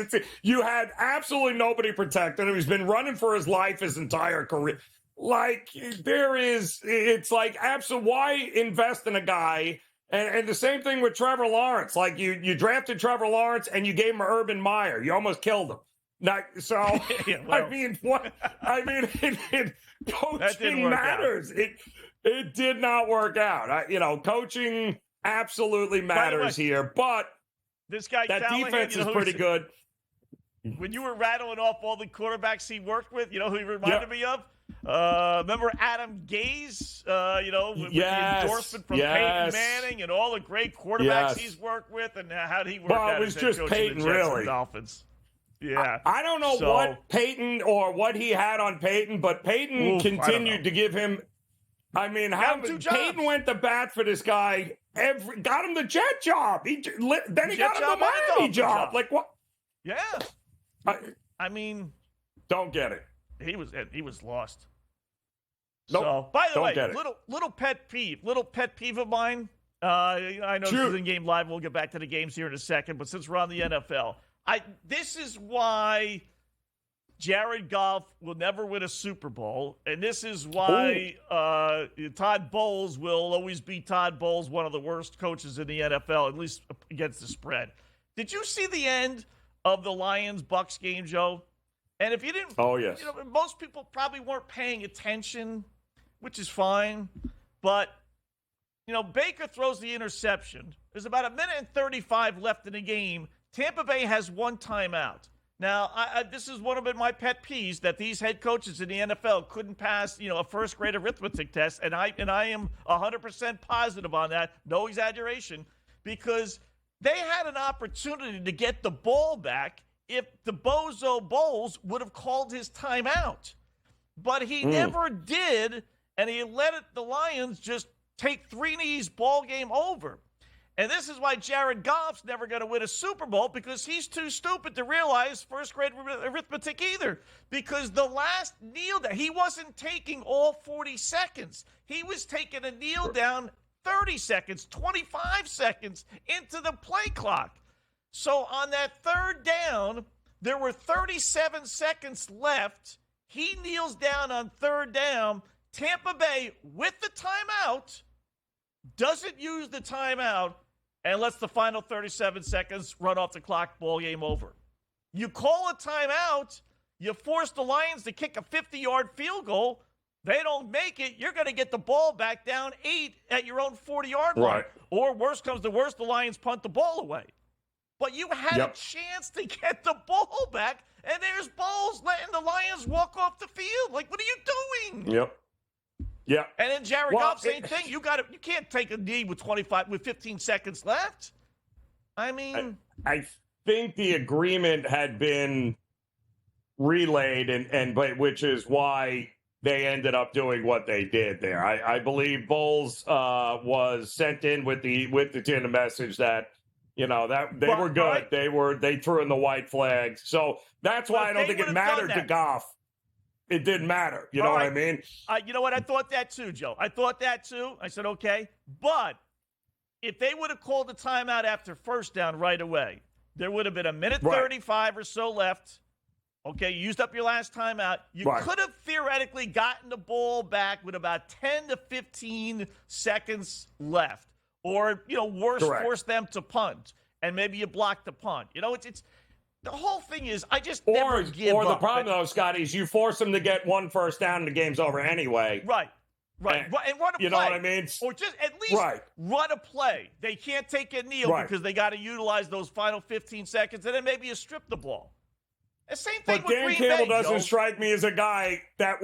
You had absolutely nobody protecting him. He's been running for his life his entire career. Like, it's like, absolutely, why invest in a guy? And the same thing with Trevor Lawrence. Like, you drafted Trevor Lawrence and you gave him Urban Meyer. You almost killed him. Yeah, well, I mean, what? I mean, coaching matters. It did not work out. Coaching absolutely matters here, but this guy that Callahan, defense is pretty good. When you were rattling off all the quarterbacks he worked with, you know who he reminded me of? Remember Adam Gase, with the endorsement from Peyton Manning and all the great quarterbacks he's worked with, and how did he work out? Well, it was just Peyton, really. Dolphins. Yeah. I don't know what Peyton or what he had on Peyton, but Peyton continued to give him. I mean, Peyton went to bat for this guy. Got him the Jet job. Then he got him the Miami job. Like what? Yeah. I mean, don't get it. He was lost. Nope, so, by the way, get it. little pet peeve of mine. I know this is InGame Live. We'll get back to the games here in a second, but since we're on the NFL, this is why Jared Goff will never win a Super Bowl, and this is why Todd Bowles will always be Todd Bowles, one of the worst coaches in the NFL, at least against the spread. Did you see the end of the Lions-Bucks game, Joe? And if you didn't, most people probably weren't paying attention, which is fine. But, Baker throws the interception. There's about 1:35 left in the game. Tampa Bay has 1 timeout. Now, this is one of my pet peeves, that these head coaches in the NFL couldn't pass, a first-grade arithmetic test, and I am 100% positive on that, no exaggeration, because they had an opportunity to get the ball back if the Bozo Bowles would have called his timeout. But he never did, and he let the Lions just take 3 knees, ball game over. And this is why Jared Goff's never going to win a Super Bowl, because he's too stupid to realize first-grade arithmetic either. Because the last kneel down, he wasn't taking all 40 seconds. He was taking a kneel down 30 seconds, 25 seconds into the play clock. So on that 3rd down, there were 37 seconds left. He kneels down on 3rd down. Tampa Bay, with the timeout, doesn't use the timeout and lets the final 37 seconds run off the clock, ball game over. You call a timeout, you force the Lions to kick a 50-yard field goal. They don't make it. You're going to get the ball back down 8 at your own 40-yard line. Right. Or worst comes to worst, the Lions punt the ball away. But you had a chance to get the ball back, and there's Bowles letting the Lions walk off the field. Like, what are you doing? Yep. And then Jared Goff, same thing. You can't take a knee with 15 seconds left. I mean, I think the agreement had been relayed, but which is why they ended up doing what they did there. I believe Bowles was sent in with the message that, that they were good. Right. They threw in the white flags. So that's why I don't think it mattered to Goff. It didn't matter. You know what I mean? You know what? I thought that too, Joe. I thought that too. I said, okay. But if they would have called the timeout after 1st down right away, there would have been 1:35 or so left. Okay, you used up your last timeout. You could have theoretically gotten the ball back with about 10 to 15 seconds left. Or, worse, force them to punt. And maybe you block the punt. It's the whole thing is, I just never give up. Or the problem, though, Scotty, is you force them to get 1 first down and the game's over anyway. Right. And run a play. You know what I mean? Or just at least run a play. They can't take a kneel because they got to utilize those final 15 seconds, and then maybe you strip the ball. The same thing with Green Bay. But Dan Campbell doesn't strike me as a guy that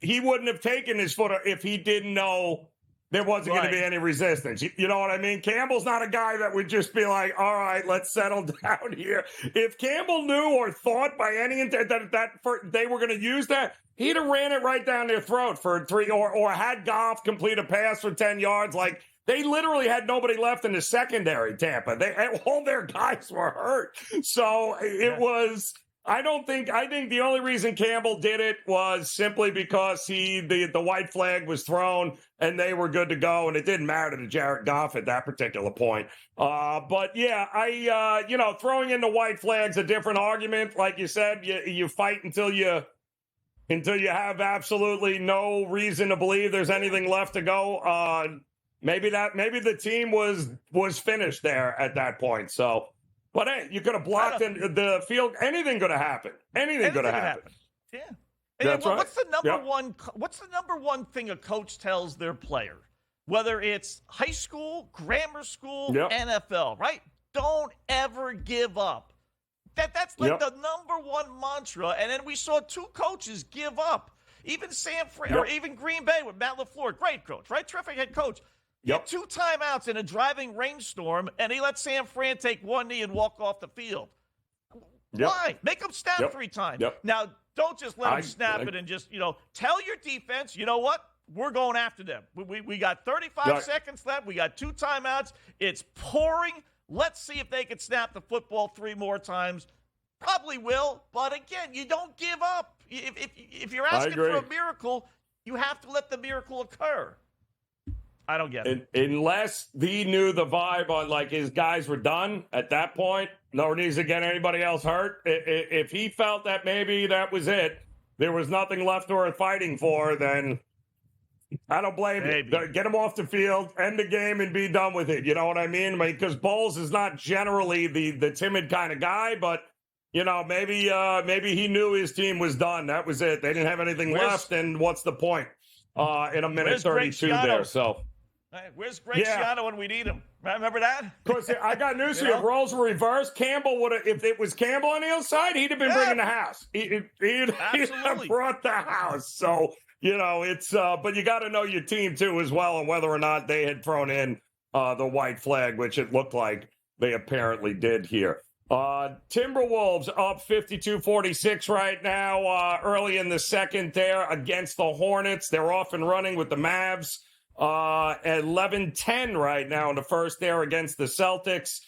he wouldn't have taken his foot if he didn't know there wasn't going to be any resistance. You know what I mean? Campbell's not a guy that would just be like, all right, let's settle down here. If Campbell knew or thought by any intent that they were going to use that, he'd have ran it right down their throat for 3, or had Goff complete a pass for 10 yards. Like, they literally had nobody left in the secondary, Tampa. All their guys were hurt. So it was, I think the only reason Campbell did it was simply because the white flag was thrown and they were good to go, and it didn't matter to Jared Goff at that particular point. But yeah, throwing in the white flag's a different argument. Like you said, you fight until you have absolutely no reason to believe there's anything left to go. Maybe the team was finished there at that point. So, but hey, you could have blocked in the field. Anything could have happened. Anything could have happened. Yeah. That's right. What's the number one? What's the number one thing a coach tells their player? Whether it's high school, grammar school, NFL, right? Don't ever give up. That's like the number one mantra. And then we saw 2 coaches give up. Even or even Green Bay with Matt LaFleur, great coach, right? Terrific head coach. Yep. 2 timeouts in a driving rainstorm, and he let San Fran take 1 knee and walk off the field. Why? Make them snap 3 times. Now, don't just let them snap it and just, tell your defense, you know what? We're going after them. We got 35 seconds left. We got 2 timeouts. It's pouring. Let's see if they can snap the football 3 more times. Probably will, but again, you don't give up. If you're asking for a miracle, you have to let the miracle occur. I don't get it. Unless he knew the vibe on, like, his guys were done at that point, no needs to get anybody else hurt. If he felt that maybe that was it, there was nothing left worth fighting for, then I don't blame you. Get him off the field, end the game, and be done with it. You know what I mean? Because Bowles is not generally the timid kind of guy, but maybe he knew his team was done. That was it. They didn't have anything left, and what's the point? In a minute 32 there. So. Where's Greg Schiano when we need him? Remember that? Of course, I got news for you. If roles were reversed, Campbell would have, if it was Campbell on the other side, he'd have been bringing the house. He'd have brought the house. So, it's, but you got to know your team too as well, and whether or not they had thrown in the white flag, which it looked like they apparently did here. Timberwolves up 52-46 right now, early in the second there against the Hornets. They're off and running with the Mavs. 11-10 right now in the first there against the Celtics.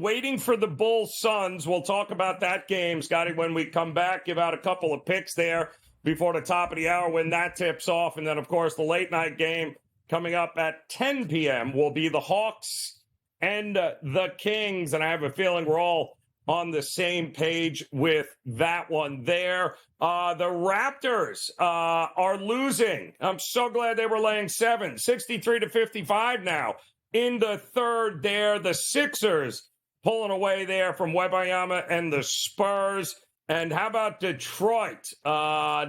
Waiting for the Bulls Suns. We'll talk about that game, Scotty, when we come back. Give out a couple of picks there before the top of the hour when that tips off. And then, of course, the late night game coming up at 10 p.m. will be the Hawks and the Kings. And I have a feeling we're all on the same page with that one there. The Raptors are losing. I'm so glad they were laying 7, 63-55 now. In the third there, the Sixers pulling away there from Wembanyama and the Spurs. And how about Detroit?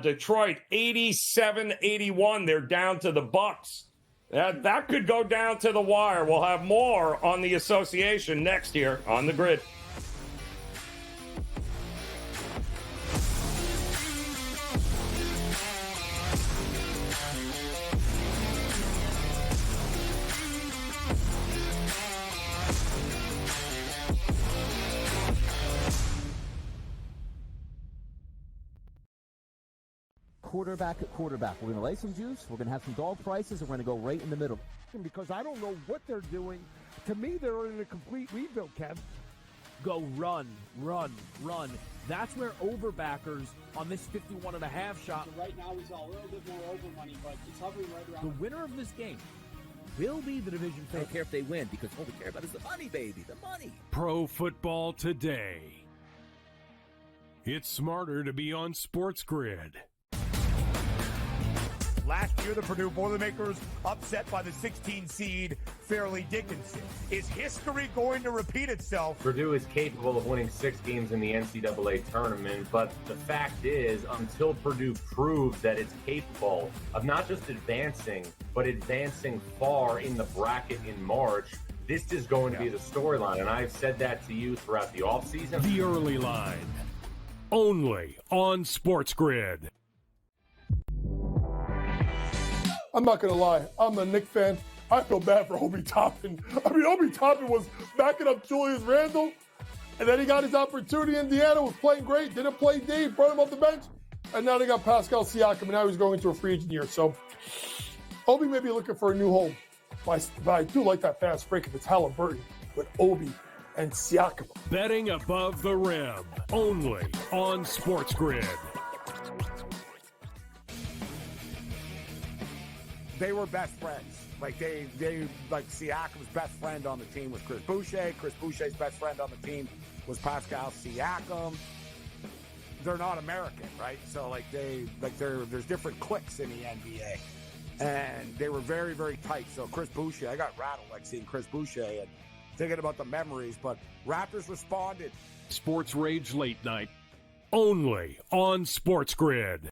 Detroit 87-81. They're down to the Bucks. That could go down to the wire. We'll have more on the association next year on the Grid. Quarterback at quarterback. We're going to lay some juice. We're going to have some dog prices, and we're going to go right in the middle. Because I don't know what they're doing. To me, they're in a complete rebuild, Kev. Go run. That's where overbackers on this 51.5 shot. So right now, we saw a little bit more over money, but it's hovering right around. The winner of this game will be the division favorite. I don't care if they win, because all we care about is the money, baby. The money. Pro Football Today. It's smarter to be on SportsGrid. Last year, the Purdue Boilermakers upset by the 16 seed Fairleigh Dickinson. Is history going to repeat itself? Purdue is capable of winning 6 games in the NCAA tournament, but the fact is, until Purdue proves that it's capable of not just advancing, but advancing far in the bracket in March, this is going to be the storyline. And I've said that to you throughout the offseason. The Early Line, only on SportsGrid. I'm not going to lie. I'm a Knicks fan. I feel bad for Obi Toppin. Obi Toppin was backing up Julius Randle, and then he got his opportunity in Indiana, was playing great, didn't play D, brought him off the bench, And now they got Pascal Siakam, and now he's going to a free agent year. So Obi may be looking for a new home. But I do like that fast break if it's Halliburton with Obi and Siakam. Betting above the rim, only on SportsGrid. They were best friends. Like like Siakam's best friend on the team was Chris Boucher. Chris Boucher's best friend on the team was Pascal Siakam. They're not American, right? So there's different cliques in the NBA. And they were very, very tight. So Chris Boucher, I got rattled like seeing Chris Boucher and thinking about the memories, but Raptors responded. Sports Rage Late Night, only on SportsGrid.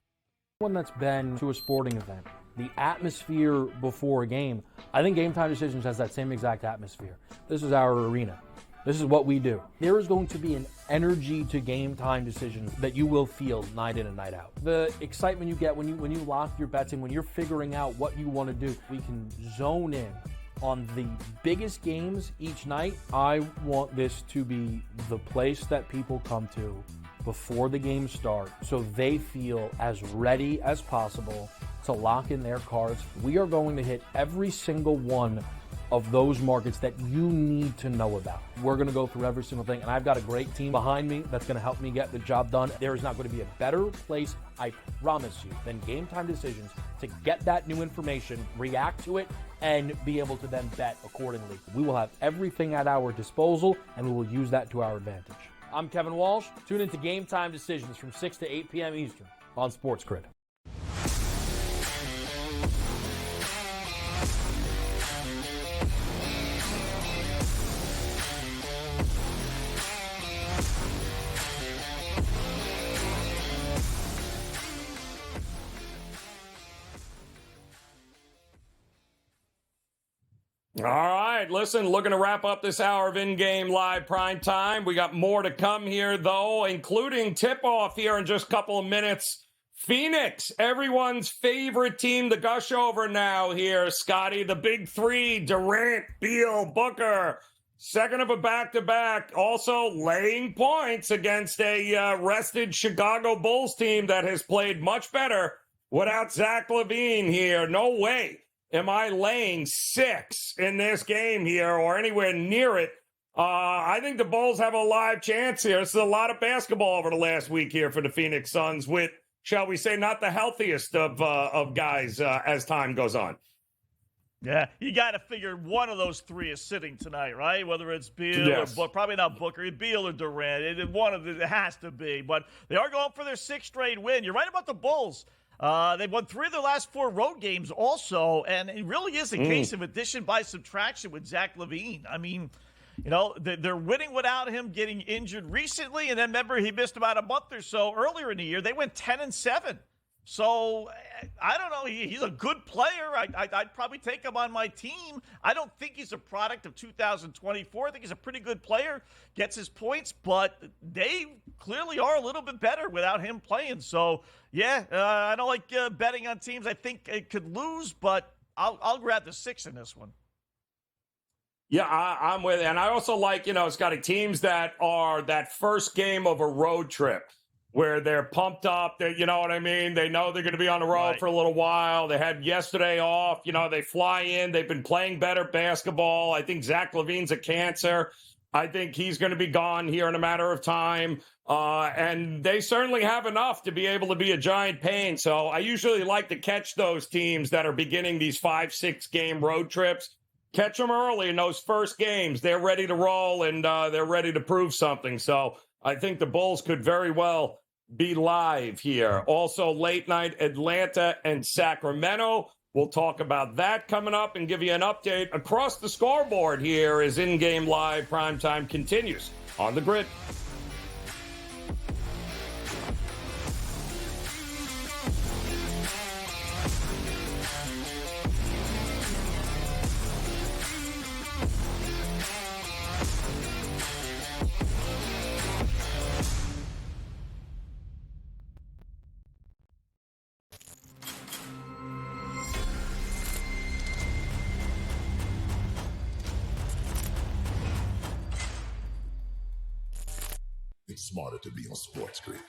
One that's been to a sporting event, the atmosphere before a game, I think Game Time Decisions has that same exact atmosphere. This is our arena. This is what we do. There is going to be an energy to Game Time Decisions that you will feel night in and night out. The excitement you get when you lock your bets in, when you're figuring out what you want to do, we can zone in on the biggest games each night. I want this to be the place that people come to before the games start so they feel as ready as possible to lock in their cards. We are going to hit every single one of those markets that you need to know about. We're going to go through every single thing, and I've got a great team behind me that's going to help me get the job done. There is not going to be a better place, I promise you, than Game Time Decisions to get that new information, react to it, and be able to then bet accordingly. We will have everything at our disposal, and we will use that to our advantage. I'm Kevin Walsh. Tune into Game Time Decisions from 6 to 8 p.m. Eastern on SportsGrid. All right, listen, looking to wrap up this hour of in-game live prime time. We got more to come here, though, including tip-off here in just a couple of minutes. Phoenix, everyone's favorite team to gush over now here, Scotty. The big three, Durant, Beal, Booker. Second of a back-to-back, also laying points against a rested Chicago Bulls team that has played much better without Zach LaVine here. No way am I laying 6 in this game here or anywhere near it. I think the Bulls have a live chance here. This is a lot of basketball over the last week here for the Phoenix Suns with, shall we say, not the healthiest of guys as time goes on. Yeah, you got to figure one of those three is sitting tonight, right? Whether it's Beal or Booker, probably not Booker, Beal or Durant. It has to be. But they are going for their 6th straight win. You're right about the Bulls. They've won 3 of their last 4 road games also, and it really is a case of addition by subtraction with Zach LaVine. I mean, you know, they're winning without him getting injured recently, and then remember he missed about a month or so earlier in the year. They went 10-7. So, I don't know. He's a good player. I'd probably take him on my team. I don't think he's a product of 2024. I think he's a pretty good player, gets his points, but they clearly are a little bit better without him playing. So, yeah, I don't like betting on teams. I think it could lose, but I'll grab the 6 in this one. Yeah, I'm with it. And I also like, Scotty, teams that are that first game of a road trip, where they're pumped up, you know what I mean? They know they're going to be on the road for a little while. They had yesterday off. They fly in. They've been playing better basketball. I think Zach LaVine's a cancer. I think he's going to be gone here in a matter of time. And they certainly have enough to be able to be a giant pain. So I usually like to catch those teams that are beginning these 5-6 game road trips. Catch them early in those first games. They're ready to roll, and they're ready to prove something. So I think the Bulls could very well be live here. Also, late night, Atlanta and Sacramento. We'll talk about that coming up and give you an update across the scoreboard here as in-game live primetime continues on the grid. It's smarter to be on SportsGrid.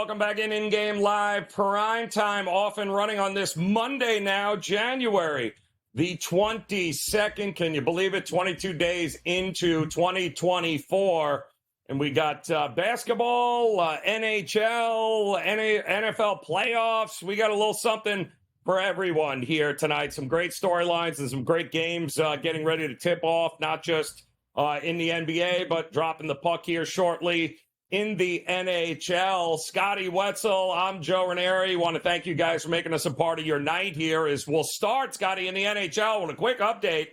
welcome back in-game live prime time, off and running on this Monday now, January the 22nd. Can you believe it? 22 days into 2024. And we got basketball, NHL, NFL playoffs. We got a little something for everyone here tonight. Some great storylines and some great games getting ready to tip off, not just in the NBA, but dropping the puck here shortly in the NHL. Scotty Wetzel, I'm Joe Raineri. Want to thank you guys for making us a part of your night here as we'll start, Scotty, in the NHL with a quick update.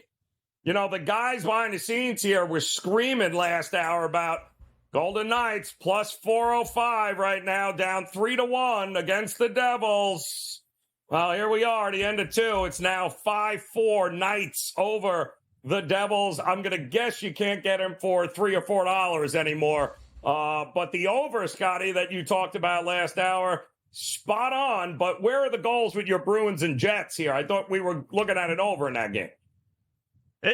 You know, the guys behind the scenes here were screaming last hour about Golden Knights plus 405 right now, down 3-1 against the Devils. Well, here we are, the end of two. It's now 5-4 Knights over the Devils. I'm going to guess you can't get them for $3 or $4 anymore. But the over, Scotty, that you talked about last hour, spot on. But where are the goals with your Bruins and Jets here? I thought we were looking at an over in that game.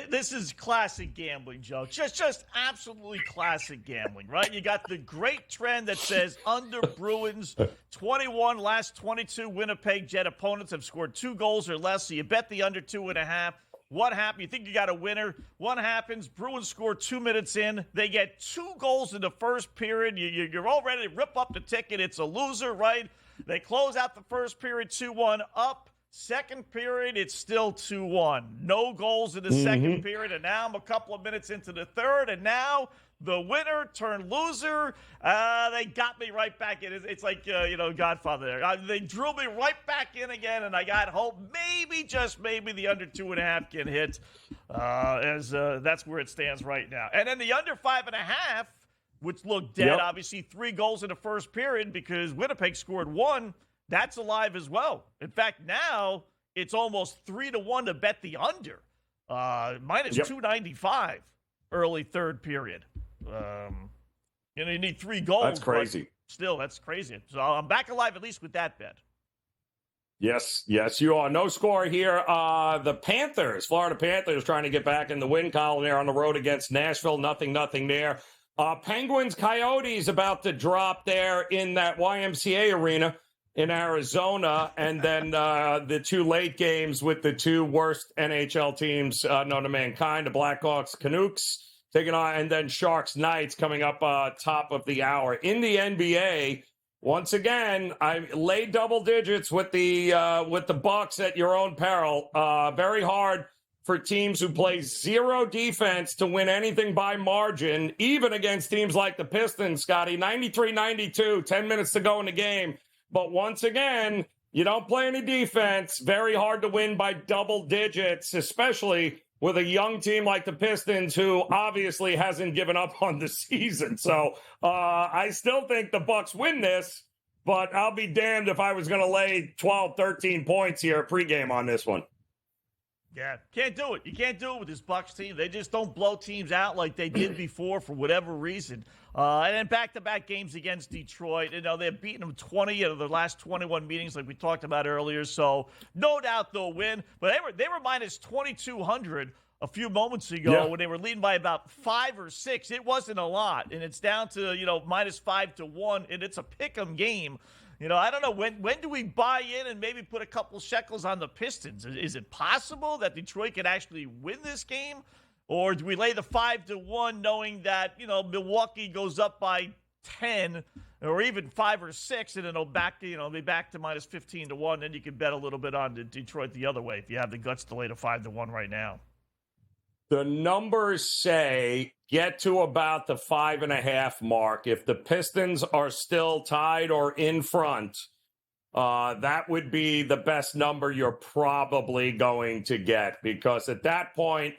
This is classic gambling, Joe. Just absolutely classic gambling, right? You got the great trend that says under Bruins, 21, last 22 Winnipeg Jet opponents have scored 2 goals or less, so you bet the under 2.5. What happened? You think you got a winner. What happens? Bruins score 2 minutes in. They get 2 goals in the first period. You're all ready to rip up the ticket. It's a loser, right? They close out the first period 2-1 up. Second period, it's still 2-1. No goals in the second period, and now I'm a couple of minutes into the third, and now the winner turned loser. They got me right back in. It's like, Godfather there. They drew me right back in again, and I got hope maybe, just maybe, the under 2.5 can hit, as that's where it stands right now. And then the under 5.5, which looked dead, obviously 3 goals in the first period because Winnipeg scored 1. That's alive as well. In fact, now it's almost 3-1 to bet the under. Minus 295 early third period. You need 3 goals. That's crazy. Still, that's crazy. So I'm back alive at least with that bet. Yes, you are. No score here. The Panthers, Florida Panthers, trying to get back in the win column there on the road against Nashville. Nothing there. Penguins, Coyotes about to drop there in that YMCA arena in Arizona, and then the 2 late games with the 2 worst NHL teams known to mankind, the Blackhawks, Canucks taking on, and then Sharks, Knights coming up top of the hour. In the NBA, once again, I laid double digits with the Bucks at your own peril. Very hard for teams who play 0 defense to win anything by margin, even against teams like the Pistons, Scotty. 93-92, 10 minutes to go in the game. But once again, you don't play any defense. Very hard to win by double digits, especially with a young team like the Pistons, who obviously hasn't given up on the season. So I still think the Bucks win this, but I'll be damned if I was going to lay 12, 13 points here pregame on this one. Yeah, can't do it. You can't do it with this Bucks team. They just don't blow teams out like they did before for whatever reason. And then back-to-back games against Detroit. They're beating them 20 out of their last 21 meetings like we talked about earlier. So no doubt they'll win. But they were minus 2,200 a few moments ago when they were leading by about 5 or 6. It wasn't a lot. And it's down to, minus 5-1. And it's a pick-em game. I don't know, when do we buy in and maybe put a couple shekels on the Pistons? Is it possible that Detroit could actually win this game? Or do we lay the 5-1 knowing that, Milwaukee goes up by 10 or even 5 or 6 and it'll be back to minus 15-1. Then you can bet a little bit on Detroit the other way if you have the guts to lay the 5-1 right now. The numbers say get to about the 5.5 mark. If the Pistons are still tied or in front, that would be the best number you're probably going to get, because at that point,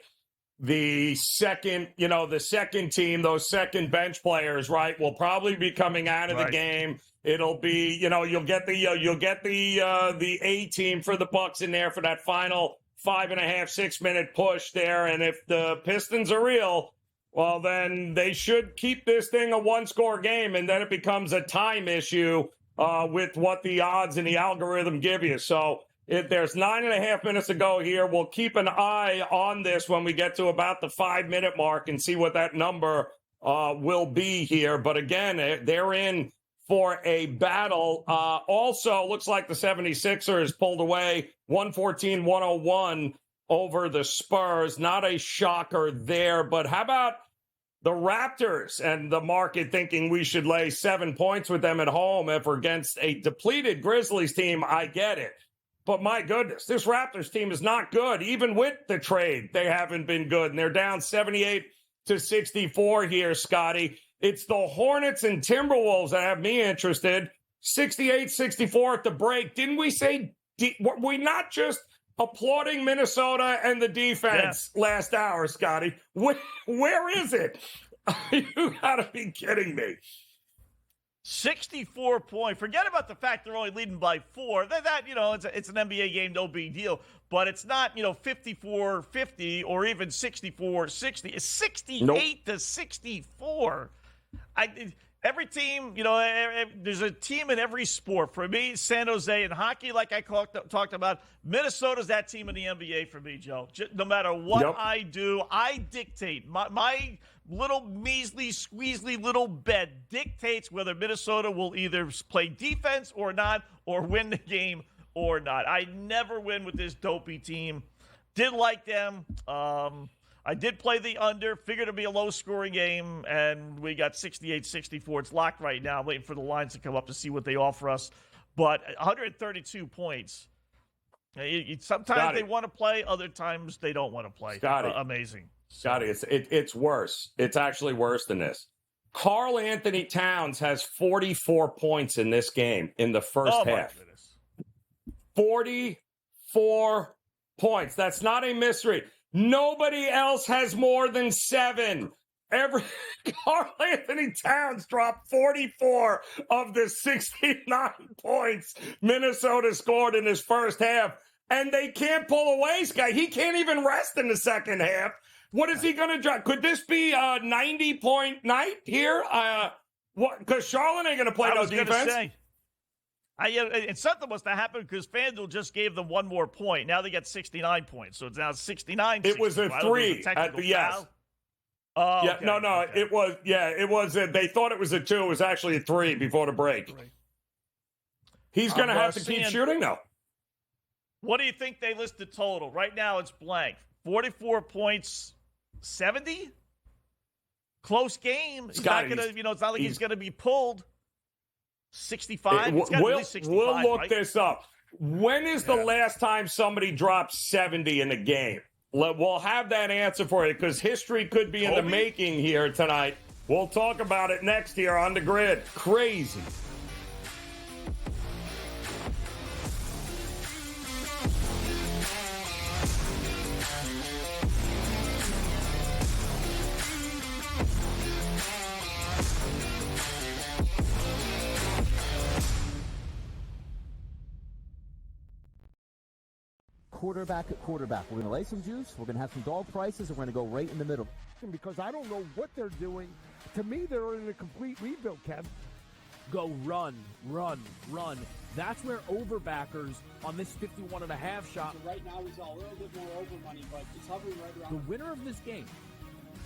the second team, those second bench players, right, will probably be coming out of the game. It'll be, you'll get the A team for the Bucks in there for that final 5.5, 6 minute push there. And if the Pistons are real, well, then they should keep this thing a 1-score game, and then it becomes a time issue with what the odds and the algorithm give you. So if there's 9.5 minutes to go here, we'll keep an eye on this when we get to about the 5-minute mark and see what that number will be here. But again, they're in for a battle. Also, looks like the 76ers pulled away 114-101 over the Spurs. Not a shocker there, but how about the Raptors and the market thinking we should lay 7 points with them at home if we're against a depleted Grizzlies team? I get it. But my goodness, this Raptors team is not good. Even with the trade, they haven't been good. And they're down 78-64 here, Scotty. It's the Hornets and Timberwolves that have me interested. 68-64 at the break. Didn't we say, were we not just applauding Minnesota and the defense last hour, Scotty? Where is it? You got to be kidding me. 64 points. Forget about the fact they're only leading by 4. That it's an NBA game, no big deal. But it's not, 54-50 or even 64-60. It's 68-64. Every team, there's a team in every sport. For me, San Jose in hockey, like I talked about, Minnesota's that team in the NBA for me, Joe. No matter what I do, I dictate. My little measly, squeezely little bet dictates whether Minnesota will either play defense or not, or win the game or not. I never win with this dopey team. Did like them. I did play the under, figured it'd be a low-scoring game, and we got 68-64. It's locked right now. I'm waiting for the lines to come up to see what they offer us. But 132 points. Sometimes they want to play, other times they don't want to play. Amazing. Scotty, it's worse. It's actually worse than this. Karl Anthony Towns has 44 points in this game in the first half. 44 points. That's not a mystery. Nobody else has more than 7. Karl Anthony Towns dropped 44 of the 69 points Minnesota scored in his first half, and they can't pull away, Sky. He can't even rest in the second half. What is he going to drop? Could this be a 90-point night here? Because Charlotte ain't going to play no defense. And something must have happened because FanDuel just gave them one more point. Now they got 69 points, so it's now 69. It was a 3 at the yes. Oh, yeah, okay, no. It was. Yeah, it was. They thought it was a 2. It was actually a 3 before the break. He's going to have to keep shooting though. What do you think they listed total? Right now it's blank. 44 points, 70. Close game. He's not going to. It's not like he's going to be pulled. 65? We'll look this up. When is the last time somebody dropped 70 in a game? We'll have that answer for you because history could be in the making here tonight. We'll talk about it next here on the grid. Crazy. Quarterback at quarterback. We're going to lay some juice. We're going to have some dog prices, and we're going to go right in the middle. Because I don't know what they're doing. To me, they're in a complete rebuild, Kev. Go run. That's where overbackers on this 51.5 shot. Right now, he's a little bit more over money, but it's hovering right around. The winner of this game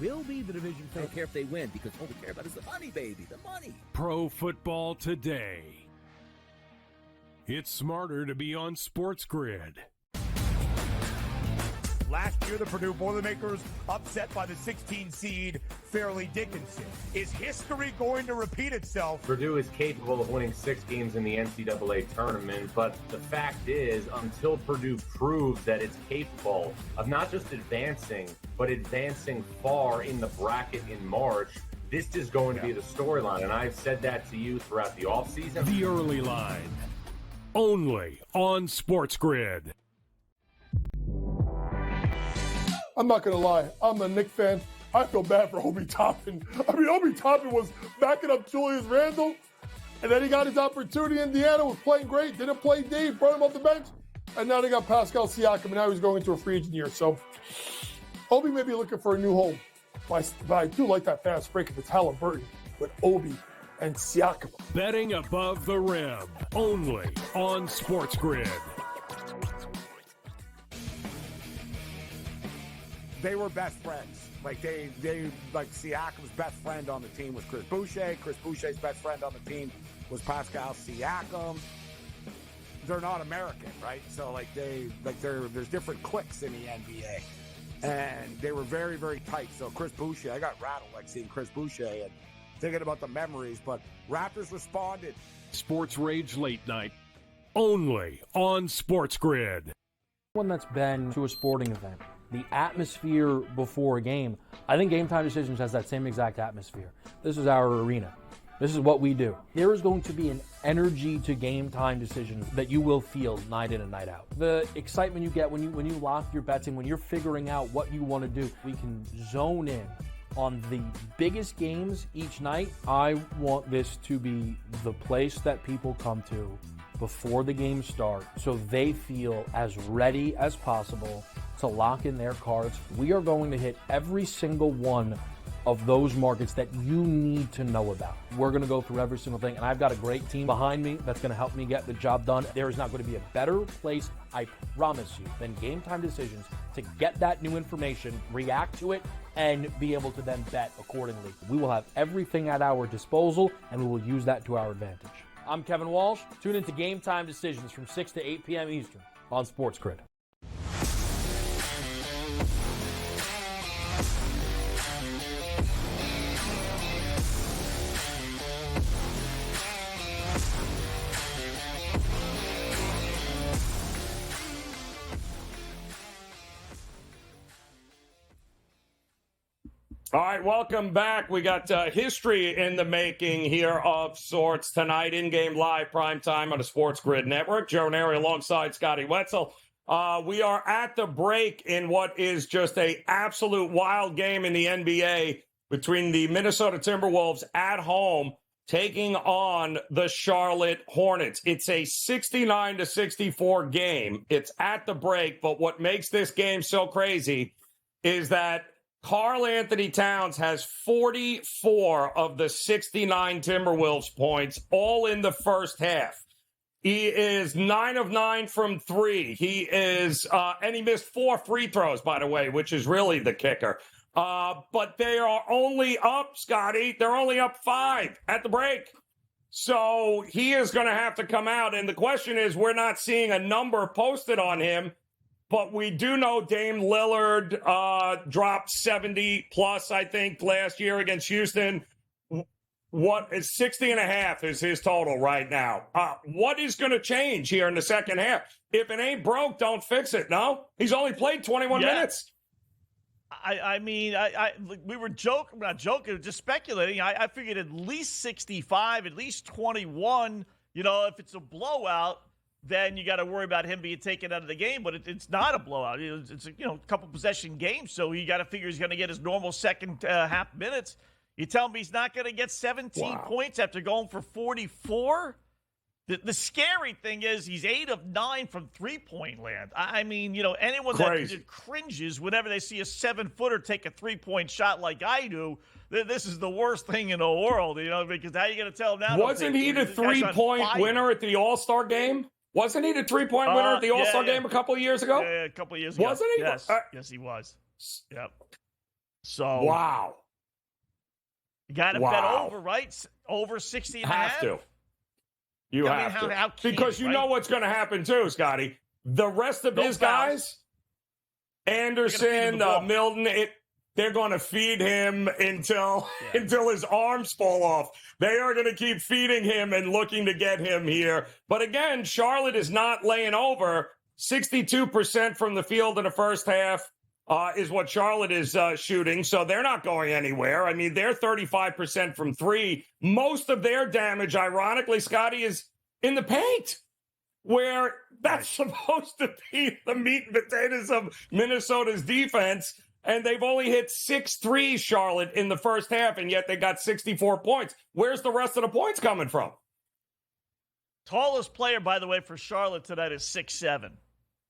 will be the division favorite. I don't care if they win, because all we care about is the money, baby. The money. Pro Football Today. It's smarter to be on SportsGrid. Last year, the Purdue Boilermakers upset by the 16 seed Fairleigh Dickinson. Is history going to repeat itself? Purdue is capable of winning 6 games in the NCAA tournament, but the fact is, until Purdue proves that it's capable of not just advancing, but advancing far in the bracket in March, this is going to be the storyline. And I've said that to you throughout the offseason. The early line, only on SportsGrid. I'm not going to lie. I'm a Knicks fan. I feel bad for Obi Toppin. Obi Toppin was backing up Julius Randle, and then he got his opportunity in Indiana, was playing great, didn't play D, brought him off the bench, and now they got Pascal Siakam, and now he's going into a free agent year. So Obi may be looking for a new home, but I do like that fast break if it's Halliburton with Obi and Siakam. Betting above the rim, only on SportsGrid. They were best friends. Like Siakam's best friend on the team was Chris Boucher. Chris Boucher's best friend on the team was Pascal Siakam. They're not American, right? So there's different cliques in the NBA. And they were very, very tight. So Chris Boucher, I got rattled seeing Chris Boucher and thinking about the memories, but Raptors responded. Sports Rage Late Night, only on SportsGrid. One that's been to a sporting event, the atmosphere before a game, I think Game Time Decisions has that same exact atmosphere. This is our arena. This is what we do. There is going to be an energy to Game Time Decisions that you will feel night in and night out. The excitement you get when you lock your bets in, when you're figuring out what you want to do, we can zone in on the biggest games each night. I want this to be the place that people come to before the games start so they feel as ready as possible to lock in their cards. We are going to hit every single one of those markets that you need to know about. We're going to go through every single thing, and I've got a great team behind me that's going to help me get the job done. There is not going to be a better place, I promise you, than Game Time Decisions to get that new information, react to it, and be able to then bet accordingly. We will have everything at our disposal, and we will use that to our advantage. I'm Kevin Walsh. Tune into Game Time Decisions from 6 to 8 p.m. Eastern on SportsGrid. All right, welcome back. We got history in the making here of sorts tonight. In-game live primetime on the SportsGrid Network. Joe Raineri alongside Scotty Wetzel. We are at the break in what is just a absolute wild game in the NBA between the Minnesota Timberwolves at home taking on the Charlotte Hornets. It's a 69-64 game. It's at the break, but what makes this game so crazy is that Karl Anthony Towns has 44 of the 69 Timberwolves points, all in the first half. He is 9 of 9 from 3. He is, and he missed 4 free throws, by the way, which is really the kicker. But they are only up, Scotty. They're only up 5 at the break. So he is going to have to come out. And the question is, we're not seeing a number posted on him. But we do know Dame Lillard dropped 70-plus, I think, last year against Houston. What is 60.5 is his total right now. What is going to change here in the second half? If it ain't broke, don't fix it, no? He's only played 21 minutes. I mean, we were not joking, just speculating. I figured at least 65, at least 21. You know, if it's a blowout, then you got to worry about him being taken out of the game. But it's not a blowout. It's a couple possession game, so you got to figure he's going to get his normal second half minutes. You tell me he's not going to get 17 points after going for 44? The scary thing is he's 8 of 9 from three-point land. I mean, anyone that cringes whenever they see a 7-footer take a three-point shot like I do, this is the worst thing in the world, because how are you going to tell him now? Wasn't he the three-point winner at the All-Star game? Wasn't he the three-point winner at the All-Star game a couple of years ago? Yeah, a couple of years ago. Wasn't he? Yes, yes, he was. Yep. So wow. You got to bet over, right? Over 60 and a half? Have to. You have to. Because you know what's going to happen too, Scotty. The rest of his guys, Anderson, Milton, they're going to feed him until his arms fall off. They are going to keep feeding him and looking to get him here. But again, Charlotte is not laying over. 62% from the field in the first half is what Charlotte is shooting. So they're not going anywhere. I mean, they're 35% from 3. Most of their damage, ironically, Scotty, is in the paint, where that's supposed to be the meat and potatoes of Minnesota's defense. And they've only hit 6 threes, Charlotte, in the first half, and yet they got 64 points. Where's the rest of the points coming from? Tallest player, by the way, for Charlotte tonight is 6'7".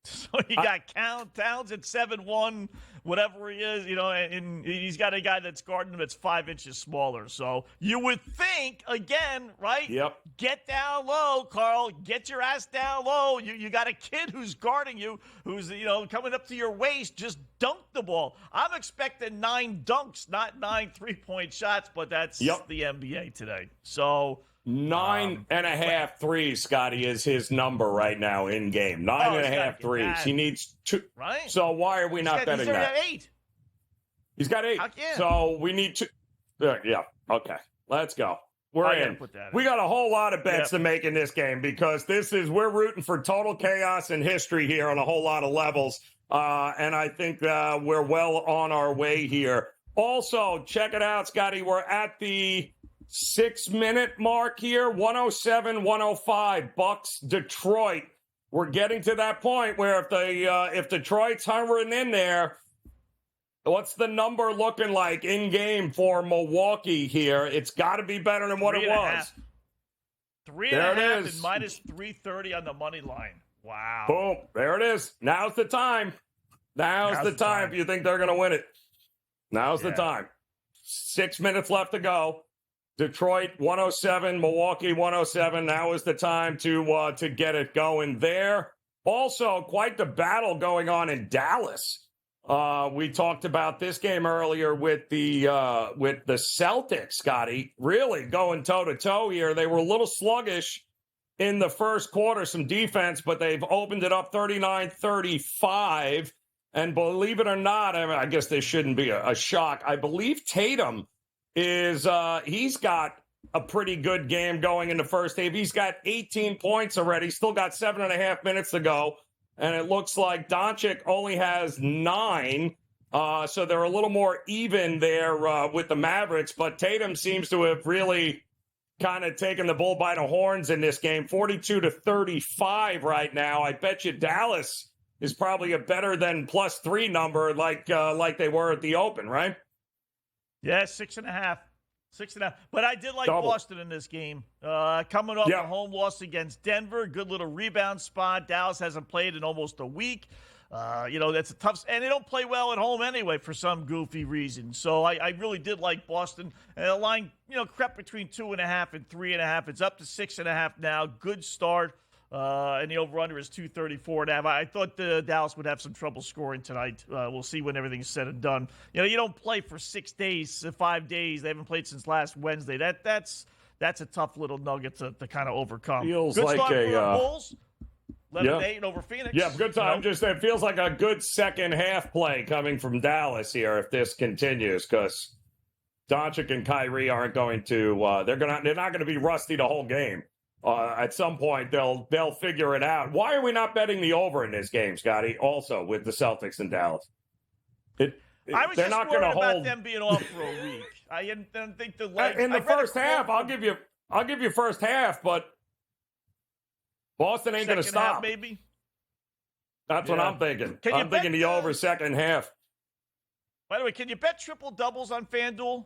So you got Towns at 7'1", whatever he is, and he's got a guy that's guarding him that's 5 inches smaller. So you would think, again, right? Yep. Get down low, Carl. Get your ass down low. You got a kid who's guarding you, who's, coming up to your waist. Just dunk the ball. I'm expecting 9 dunks, not 9 3-point shots, but that's the NBA today. So 9.5 threes, Scotty, is his number right now in game. 9.5 threes. He needs 2. Right. So why are we not betting that? He's 8. He's got 8. So we need 2. Yeah. Okay. Let's go. We're in. We got a whole lot of bets to make in this game because we're rooting for total chaos and history here on a whole lot of levels. And I think we're well on our way here. Also, check it out, Scotty. We're at the 6-minute mark here. 107-105 Bucks Detroit. We're getting to that point where if Detroit's hovering in there, what's the number looking like in game for Milwaukee here? It's got to be better than what it was. 3.5 and minus 330 on the money line. Wow. Boom. There it is. Now's the time. Now's the time if you think they're going to win it. Now's the time. 6 minutes left to go. Detroit 107, Milwaukee 107. Now is the time to get it going there. Also, quite the battle going on in Dallas. We talked about this game earlier with the Celtics, Scotty, really going toe-to-toe here. They were a little sluggish in the first quarter, some defense, but they've opened it up 39-35. And believe it or not, I guess this shouldn't be a shock. I believe Tatum is he's got a pretty good game going in the first half. He's got 18 points already, still got 7.5 minutes to go. And it looks like Doncic only has 9. So they're a little more even there with the Mavericks. But Tatum seems to have really kind of taken the bull by the horns in this game. 42-35 right now. I bet you Dallas is probably a better than +3 number like they were at the Open, right? Yeah, 6.5. 6.5. But I did like Boston in this game. Coming off a home loss against Denver, good little rebound spot. Dallas hasn't played in almost a week. That's a tough, and they don't play well at home anyway for some goofy reason. So I really did like Boston. And the line, crept between 2.5 and 3.5. It's up to 6.5 now. Good start. And the over-under is 234.5. I thought Dallas would have some trouble scoring tonight. We'll see when everything's said and done. You don't play for 6 days, 5 days. They haven't played since last Wednesday. That's a tough little nugget to kind of overcome. Feels good like start for the Bulls. 11-8 over Phoenix. Yeah, good time. It feels like a good second half play coming from Dallas here if this continues, because Doncic and Kyrie aren't going to. They're not going to be rusty the whole game. At some point, they'll figure it out. Why are we not betting the over in this game, Scotty? Also, with the Celtics and Dallas, I was just worried about them being off for a week. I didn't think the legs. In the first half, I'll give you first half, but Boston ain't going to stop. Half, maybe. That's what I'm thinking. I'm thinking the over second half. By the way, can you bet triple doubles on FanDuel?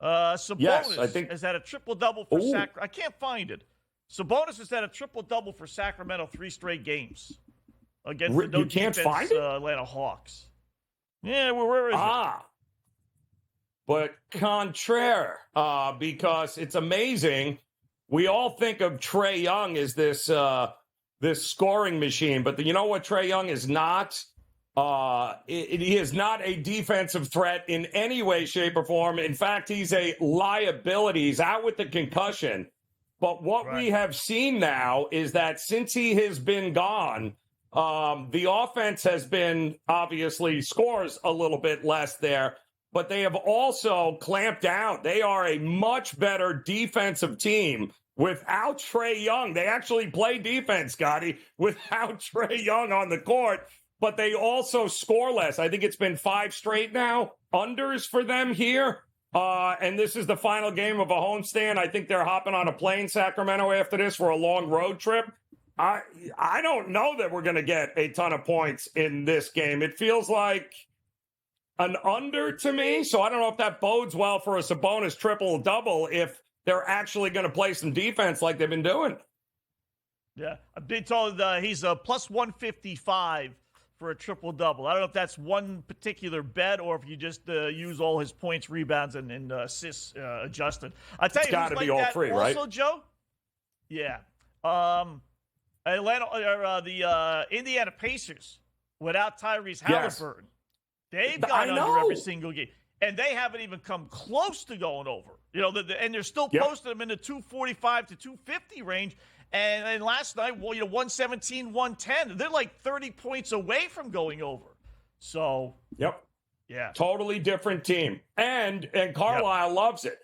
Sabonis yes, I think has had a triple double for Sacramento. I can't find it. Sabonis has had a triple double for Sacramento 3 straight games against the no defense Atlanta Hawks. Yeah, where is it? But contraire, because it's amazing. We all think of Trae Young as this scoring machine, but you know what Trae Young is not? He is not a defensive threat in any way, shape, or form. In fact, he's a liability. He's out with the concussion. But what we have seen now is that since he has been gone, the offense has been obviously scores a little bit less there, but they have also clamped down. They are a much better defensive team without Trae Young. They actually play defense, Scotty, without Trae Young on the court. But they also score less. I think it's been 5 straight now. Unders for them here. And this is the final game of a homestand. I think they're hopping on a plane, Sacramento, after this for a long road trip. I don't know that we're going to get a ton of points in this game. It feels like an under to me. So I don't know if that bodes well for a Sabonis triple-double if they're actually going to play some defense like they've been doing. Yeah, I've been told he's a plus 155 for a triple-double. I don't know if that's one particular bet or if you just use all his points, rebounds, and assists adjusted. I tell you, it's got to be all three, right? Also, Joe? Yeah. The Indiana Pacers without Tyrese Halliburton. They've gone under every single game. and they haven't even come close to going over. You know, and they're still posting them in the 245 to 250 range. And last night, well, 117, 110. They're like 30 points away from going over. So, yeah, totally different team. And Carlisle loves it.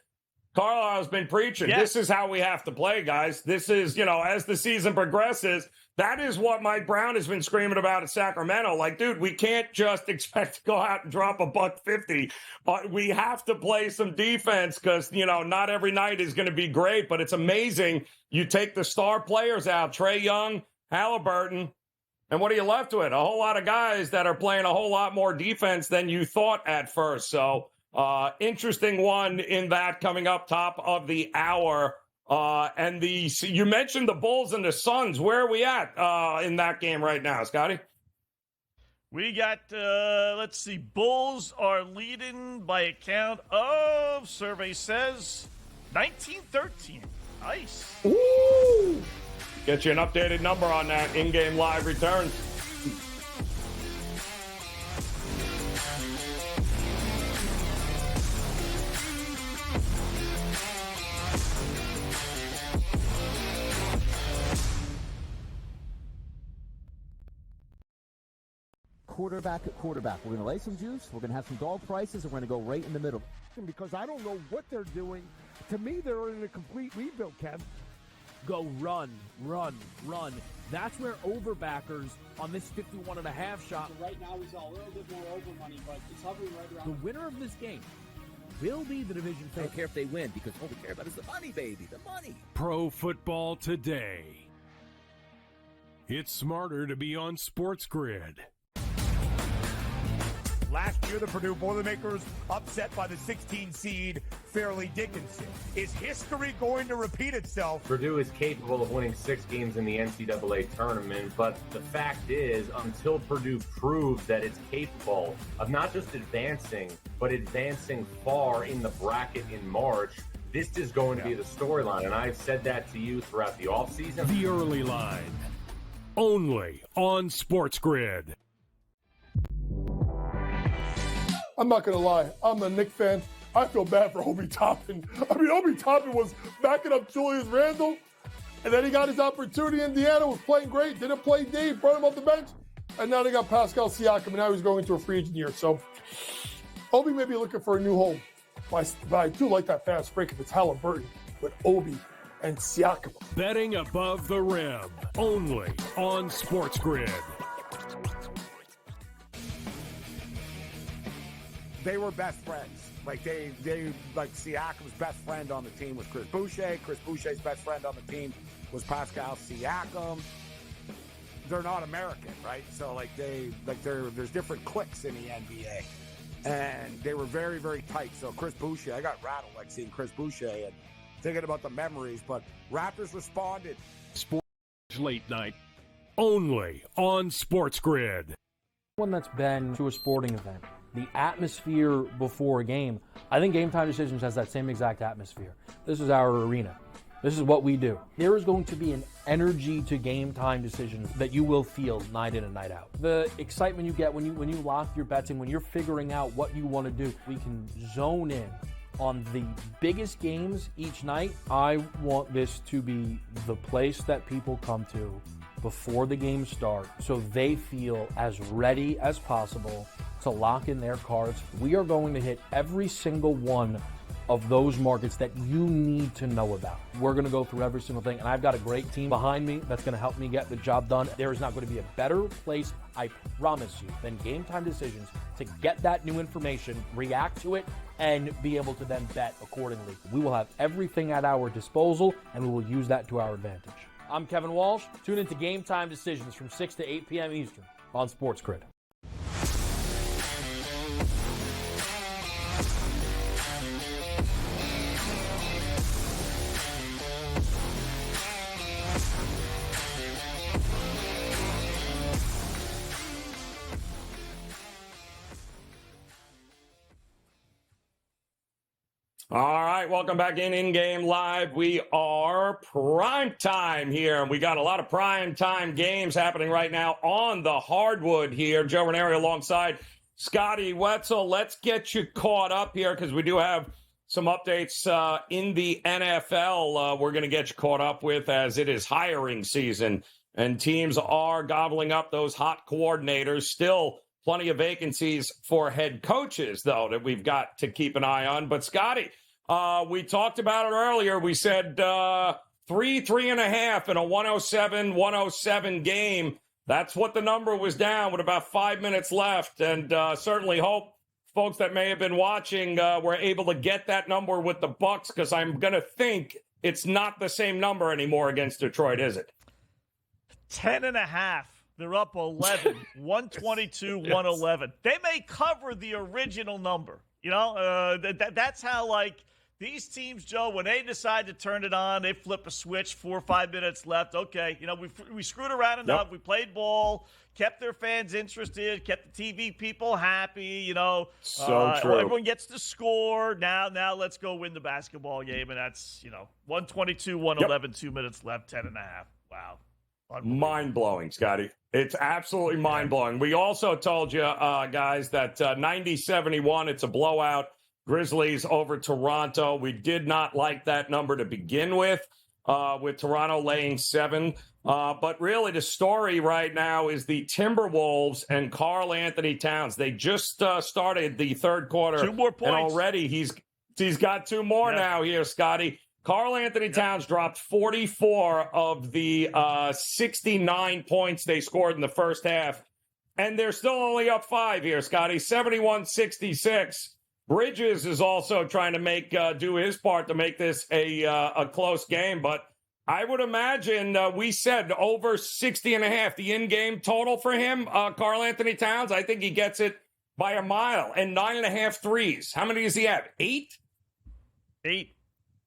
Carlisle's been preaching. This is how we have to play, guys. This is, as the season progresses, that is what Mike Brown has been screaming about at Sacramento. Like, dude, we can't just expect to go out and drop $150. But we have to play some defense because, not every night is going to be great. But it's amazing. You take the star players out, Trae Young, Halliburton, and what are you left with? A whole lot of guys that are playing a whole lot more defense than you thought at first. So, interesting one in that coming up top of the hour. And you mentioned the Bulls and the Suns. Where are we at in that game right now, Scotty? We got, let's see, Bulls are leading by a count of, survey says, 19-13. Nice. Ooh. Get you an updated number on that. In-game live returns. Quarterback at quarterback. We're going to lay some juice. We're going to have some dog prices, and we're going to go right in the middle. Because I don't know what they're doing. To me, they're in a complete rebuild, Kev. Go run, run, run. That's where overbackers on this 51.5 shot. So right now he's a little bit more over money, but it's hovering right around. The winner of this game will be the division favorite. I don't care if they win, because all we care about is the money, baby, the money. Pro Football Today. It's smarter to be on SportsGrid. Last year, the Purdue Boilermakers upset by the 16 seed Fairleigh Dickinson. Is history going to repeat itself? Purdue is capable of winning 6 games in the NCAA tournament, but the fact is, until Purdue proves that it's capable of not just advancing, but advancing far in the bracket in March, this is going to be the storyline. And I've said that to you throughout the offseason. The early line, only on SportsGrid. I'm not going to lie. I'm a Knicks fan. I feel bad for Obi Toppin. I mean, Obi Toppin was backing up Julius Randle, and then he got his opportunity in Indiana, was playing great, didn't play D, brought him off the bench, and now they got Pascal Siakam, and now he's going to a free agent year. So Obi may be looking for a new home. But I do like that fast break if it's Halliburton with Obi and Siakam. Betting above the rim, only on SportsGrid. They were best friends. Like Siakam's best friend on the team was Chris Boucher. Chris Boucher's best friend on the team was Pascal Siakam. They're not American, right? So there's different cliques in the NBA, and they were very, very tight. So Chris Boucher, I got rattled seeing Chris Boucher and thinking about the memories. But Raptors responded. Sports late night, only on SportsGrid. One that's been to a sporting event. The atmosphere before a game, I think Game Time Decisions has that same exact atmosphere. This is our arena. This is what we do. There is going to be an energy to Game Time Decisions that you will feel night in and night out. The excitement you get when you lock your bets in, when you're figuring out what you want to do, we can zone in on the biggest games each night. I want this to be the place that people come to before the games start so they feel as ready as possible to lock in their cards. We are going to hit every single one of those markets that you need to know about. We're going to go through every single thing, and I've got a great team behind me that's going to help me get the job done. There is not going to be a better place, I promise you, than Game Time Decisions to get that new information, react to it, and be able to then bet accordingly. We will have everything at our disposal, and we will use that to our advantage. I'm Kevin Walsh. Tune into Game Time Decisions from 6 to 8 p.m. Eastern on SportsGrid. All right, welcome back in-game live. We are prime time here, and we got a lot of prime time games happening right now on the hardwood here. Joe Raineri alongside Scotty, Wetzel, let's get you caught up here because we do have some updates in the NFL we're going to get you caught up with as it is hiring season and teams are gobbling up those hot coordinators. Still plenty of vacancies for head coaches, though, that we've got to keep an eye on. But, Scotty, we talked about it earlier. We said 3.5 in a 107-107 game. That's what the number was down with about 5 minutes left. And certainly hope folks that may have been watching were able to get that number with the Bucs, because I'm going to think it's not the same number anymore against Detroit, is it? 10.5. They're up 11, 122-111. They may cover the original number. You know, that's how, like, these teams, Joe, when they decide to turn it on, they flip a switch, 4 or 5 minutes left. Okay, you know, we screwed around enough. Yep. We played ball, kept their fans interested, kept the TV people happy, you know. So true. Everyone gets to score. Now let's go win the basketball game. And that's, you know, 122-111, 2 minutes left, 10.5. Wow. Mind-blowing, Scotty. It's absolutely mind-blowing. We also told you, guys, that 90-71, it's a blowout. Grizzlies over Toronto. We did not like that number to begin with Toronto laying 7. But really the story right now is the Timberwolves and Karl Anthony Towns. They just started the third quarter. 2 more points. And already he's got 2 more now here, Scotty. Karl Anthony Towns dropped 44 of the 69 points they scored in the first half. And they're still only up 5 here, Scotty. 71-66. Bridges is also trying to do his part to make this a close game. But I would imagine we said over 60.5, the in-game total for him, Karl Anthony Towns. I think he gets it by a mile. And 9.5 threes. How many does he have? 8? 8.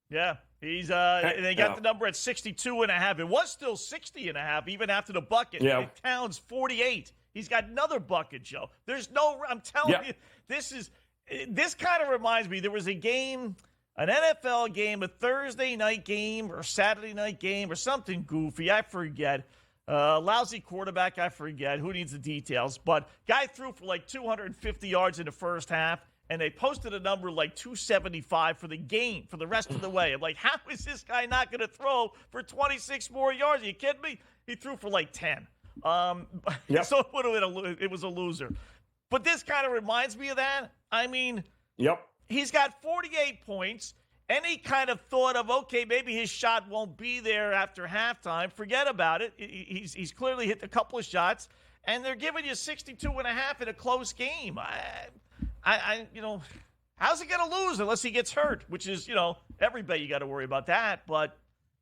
Yeah. He's they got the number at 62.5. It was still 60.5 even after the bucket. Yeah. Towns 48. He's got another bucket, Joe. I'm telling you, this kind of reminds me. There was a game, an NFL game, a Thursday night game or Saturday night game or something goofy. I forget. Lousy quarterback. I forget. Who needs the details? But guy threw for like 250 yards in the first half. And they posted a number like 275 for the game, for the rest of the way. I'm like, how is this guy not going to throw for 26 more yards? Are you kidding me? He threw for like 10. So it was a loser. But this kind of reminds me of that. I mean, he's got 48 points. Any kind of thought of, okay, maybe his shot won't be there after halftime. Forget about it. He's clearly hit a couple of shots. And they're giving you 62.5 in a close game. You know, how's he going to lose unless he gets hurt? Which is, you know, everybody you got to worry about that. But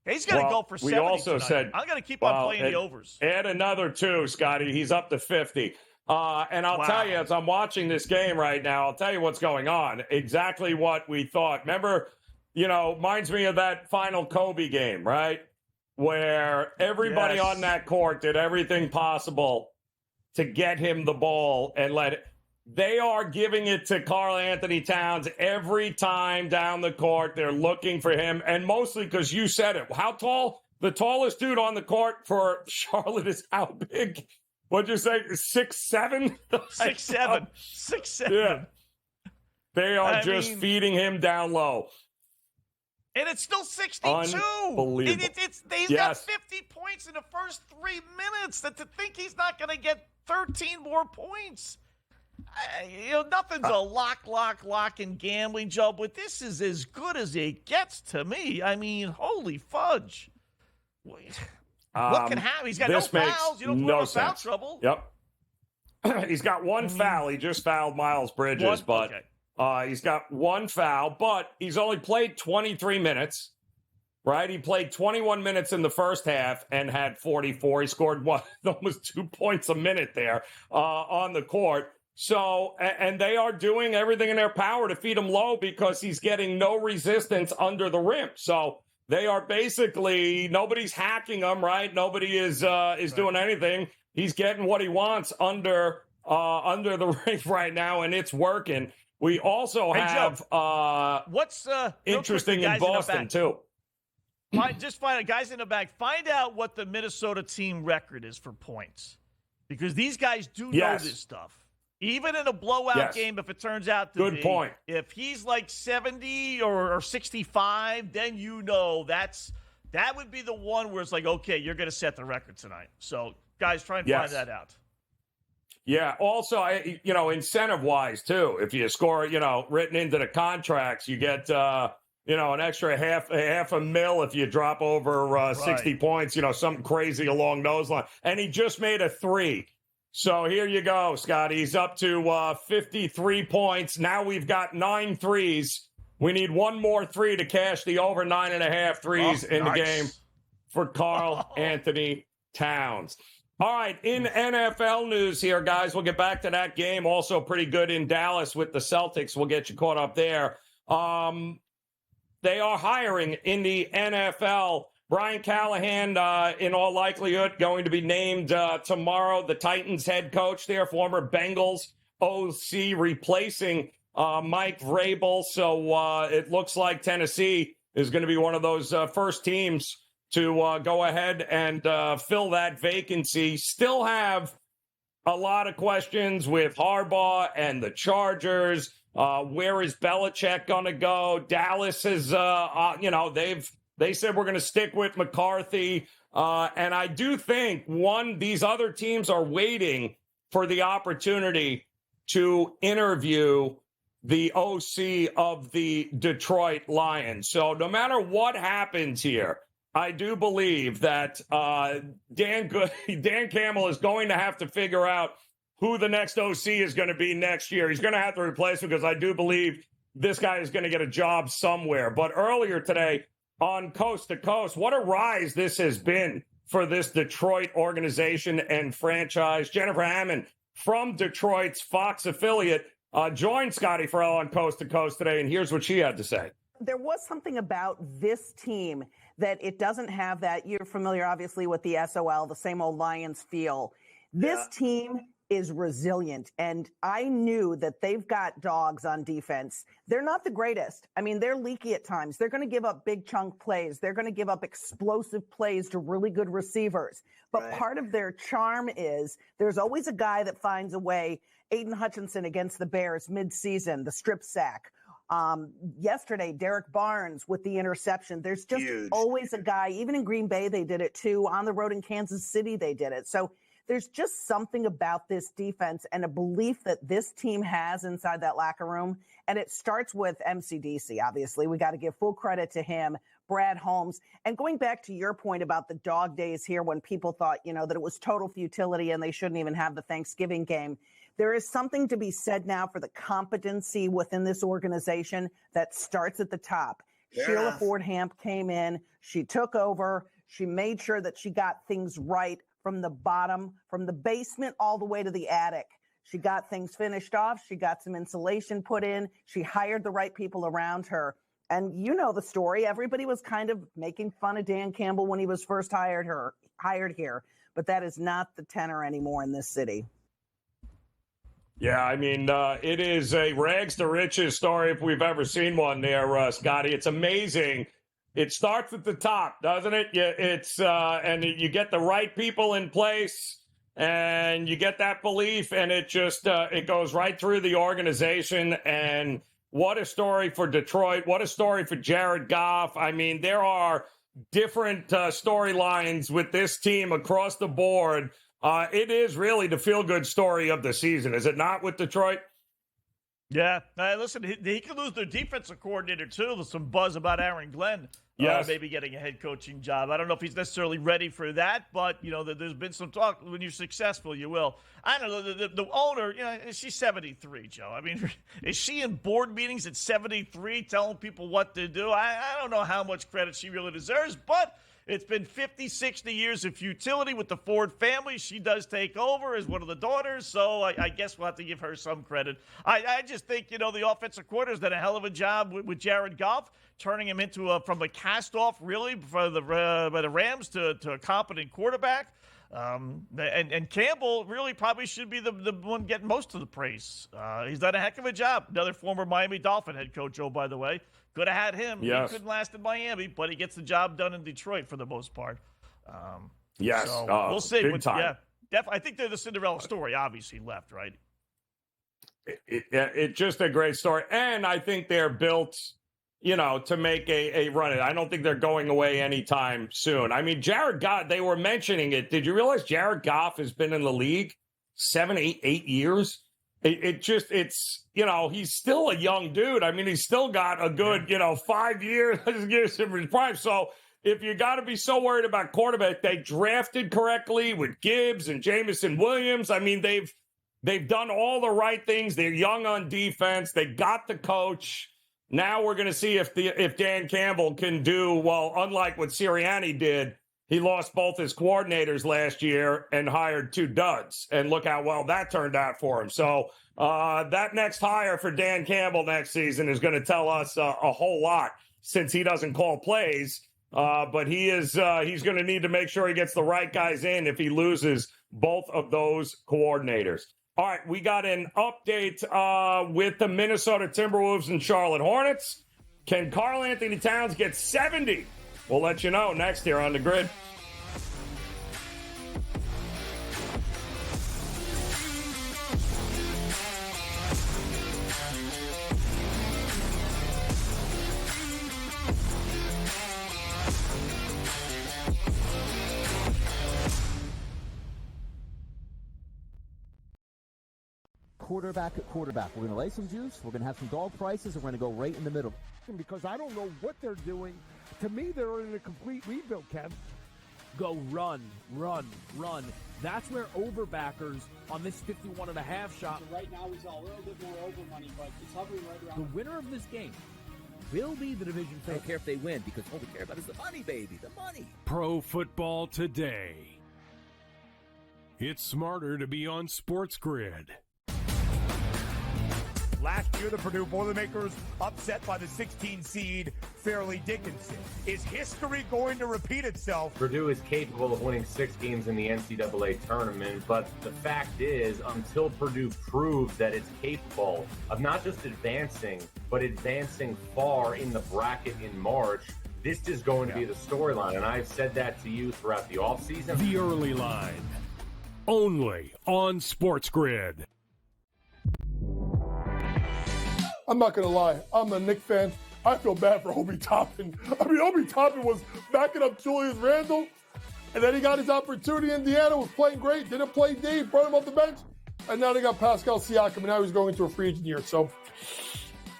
he's going to go for 70 we also tonight. said, I'm going to keep on playing the overs. Add another 2, Scotty. He's up to 50. And I'll tell you, as I'm watching this game right now, I'll tell you what's going on. Exactly what we thought. Remember, you know, reminds me of that final Kobe game, right? Where everybody on that court did everything possible to get him the ball and let it. They are giving it to Karl Anthony Towns every time down the court. They're looking for him, and mostly because you said it. How tall? The tallest dude on the court for Charlotte is how big? What'd you say? 6'7"? 6'7". 6'7". Yeah. They are feeding him down low. And it's still 62. Unbelievable. He's got 50 points in the first 3 minutes. To think he's not going to get 13 more points. You know, nothing's a lock in gambling, Joe, but this is as good as it gets to me. I mean, holy fudge. What can happen? He's got no fouls. You don't put him in foul trouble. Yep. He's got 1 foul. He just fouled Miles Bridges, he's got 1 foul, but he's only played 23 minutes, right? He played 21 minutes in the first half and had 44. He scored almost 2 points a minute there on the court. So, and they are doing everything in their power to feed him low because he's getting no resistance under the rim. So they are basically, nobody's hacking him, right? Nobody is doing anything. He's getting what he wants under the rim right now, and it's working. We also have what's interesting in Boston, too. Just find out, guys in the back, find out what the Minnesota team record is for points. Because these guys do know this stuff. Even in a blowout game, if it turns out to be. Good point. If he's like 70 or 65, then that would be the one where it's like, okay, you're going to set the record tonight. So, guys, try and find that out. Yeah. Also, incentive-wise, too, if you score, written into the contracts, you get, an extra half a mil if you drop over 60 points, something crazy along those lines. And he just made a 3. So here you go, Scott. He's up to 53 points. Now we've got 9 threes. We need one more 3 to cash the over 9.5 threes in the game for Karl Anthony Towns. All right, in NFL news here, guys, we'll get back to that game. Also pretty good in Dallas with the Celtics. We'll get you caught up there. They are hiring in the NFL. Brian Callahan, in all likelihood, going to be named tomorrow, the Titans head coach there, former Bengals OC, replacing Mike Vrabel. So it looks like Tennessee is going to be one of those first teams to go ahead and fill that vacancy. Still have a lot of questions with Harbaugh and the Chargers. Where is Belichick going to go? Dallas is, they said we're going to stick with McCarthy. And I do think, these other teams are waiting for the opportunity to interview the OC of the Detroit Lions. So no matter what happens here, I do believe that Dan Campbell is going to have to figure out who the next OC is going to be next year. He's going to have to replace him because I do believe this guy is going to get a job somewhere. But earlier today on Coast to Coast, what a rise this has been for this Detroit organization and franchise. Jennifer Hammond from Detroit's Fox affiliate joined Scotty Farrell on Coast to Coast today, and here's what she had to say. There was something about this team that it doesn't have that. You're familiar, obviously, with the SOL, the same old Lions feel. This team is resilient, and I knew that they've got dogs on defense. They're not the greatest. I mean, they're leaky at times. They're going to give up big chunk plays. They're going to give up explosive plays to really good receivers. But part of their charm is there's always a guy that finds a way. Aiden Hutchinson against the Bears midseason, the strip sack. Yesterday, Derek Barnes with the interception. There's just always a guy. Even in Green Bay, they did it too. On the road in Kansas City, they did it. So there's just something about this defense and a belief that this team has inside that locker room. And it starts with MCDC, obviously. We got to give full credit to him, Brad Holmes. And going back to your point about the dog days here when people thought, that it was total futility and they shouldn't even have the Thanksgiving game. There is something to be said now for the competency within this organization that starts at the top. Sheila Ford Hamp came in. She took over. She made sure that she got things right from the bottom, from the basement all the way to the attic. She got things finished off. She got some insulation put in. She hired the right people around her. And you know the story. Everybody was kind of making fun of Dan Campbell when he was first hired here. But that is not the tenor anymore in this city. Yeah, I mean, it is a rags to riches story if we've ever seen one there, Scotty. It's amazing. It starts at the top, doesn't it? And you get the right people in place, and you get that belief, and it just it goes right through the organization. And what a story for Detroit! What a story for Jared Goff! I mean, there are different storylines with this team across the board. It is really the feel-good story of the season, is it not, with Detroit? Yeah. Listen, he could lose their defensive coordinator, too. There's some buzz about Aaron Glenn maybe getting a head coaching job. I don't know if he's necessarily ready for that, but, there's been some talk. When you're successful, you will. I don't know. The owner, she's 73, Joe. I mean, is she in board meetings at 73 telling people what to do? I don't know how much credit she really deserves, but it's been 50, 60 years of futility with the Ford family. She does take over as one of the daughters, so I guess we'll have to give her some credit. I just think, the offensive coordinator's done a hell of a job with Jared Goff, turning him into from a cast-off, really, by the Rams to a competent quarterback. And Campbell really probably should be the one getting most of the praise. He's done a heck of a job. Another former Miami Dolphin head coach, by the way. Could have had him. Yes. He couldn't last in Miami, but he gets the job done in Detroit for the most part. Yes. So we'll see. Big time. Yeah, I think they're the Cinderella story, obviously, left, right? It's just a great story. And I think they're built, to make a run. I don't think they're going away anytime soon. I mean, Jared Goff, they were mentioning it. Did you realize Jared Goff has been in the league 7, 8 years? It's he's still a young dude. I mean, he's still got a good, 5 years of his prime. So if you got to be so worried about quarterback, they drafted correctly with Gibbs and Jamison Williams. I mean, they've done all the right things. They're young on defense. They got the coach. Now we're going to see if Dan Campbell can do, well, unlike what Sirianni did. He lost both his coordinators last year and hired 2 duds. And look how well that turned out for him. So that next hire for Dan Campbell next season is going to tell us a whole lot, since he doesn't call plays. But he's going to need to make sure he gets the right guys in if he loses both of those coordinators. All right, we got an update with the Minnesota Timberwolves and Charlotte Hornets. Can Karl Anthony Towns get 70? We'll let you know next here on The Grid. Quarterback at quarterback. We're going to lay some juice. We're going to have some dog prices, and we're going to go right in the middle. Because I don't know what they're doing. To me, they're in a complete rebuild, Kev. Go run, run, run. That's where overbackers on this 51.5 shot. So right now he's a little bit more over money, but it's hovering right around. The winner of this game will be the division favorite. I don't care if they win, because all we care about is the money, baby, the money. Pro Football Today. It's smarter to be on SportsGrid. Last year, the Purdue Boilermakers upset by the 16 seed Fairleigh Dickinson. Is history going to repeat itself? Purdue is capable of winning 6 games in the NCAA tournament, but the fact is, until Purdue proves that it's capable of not just advancing, but advancing far in the bracket in March, this is going to be the storyline. And I've said that to you throughout the offseason. The Early Line. Only on SportsGrid. I'm not going to lie. I'm a Knick fan. I feel bad for Obi Toppin. I mean, Obi Toppin was backing up Julius Randle, and then he got his opportunity in Indiana, was playing great, didn't play deep, brought him off the bench, and now they got Pascal Siakam, and now he's going into a free agent year. So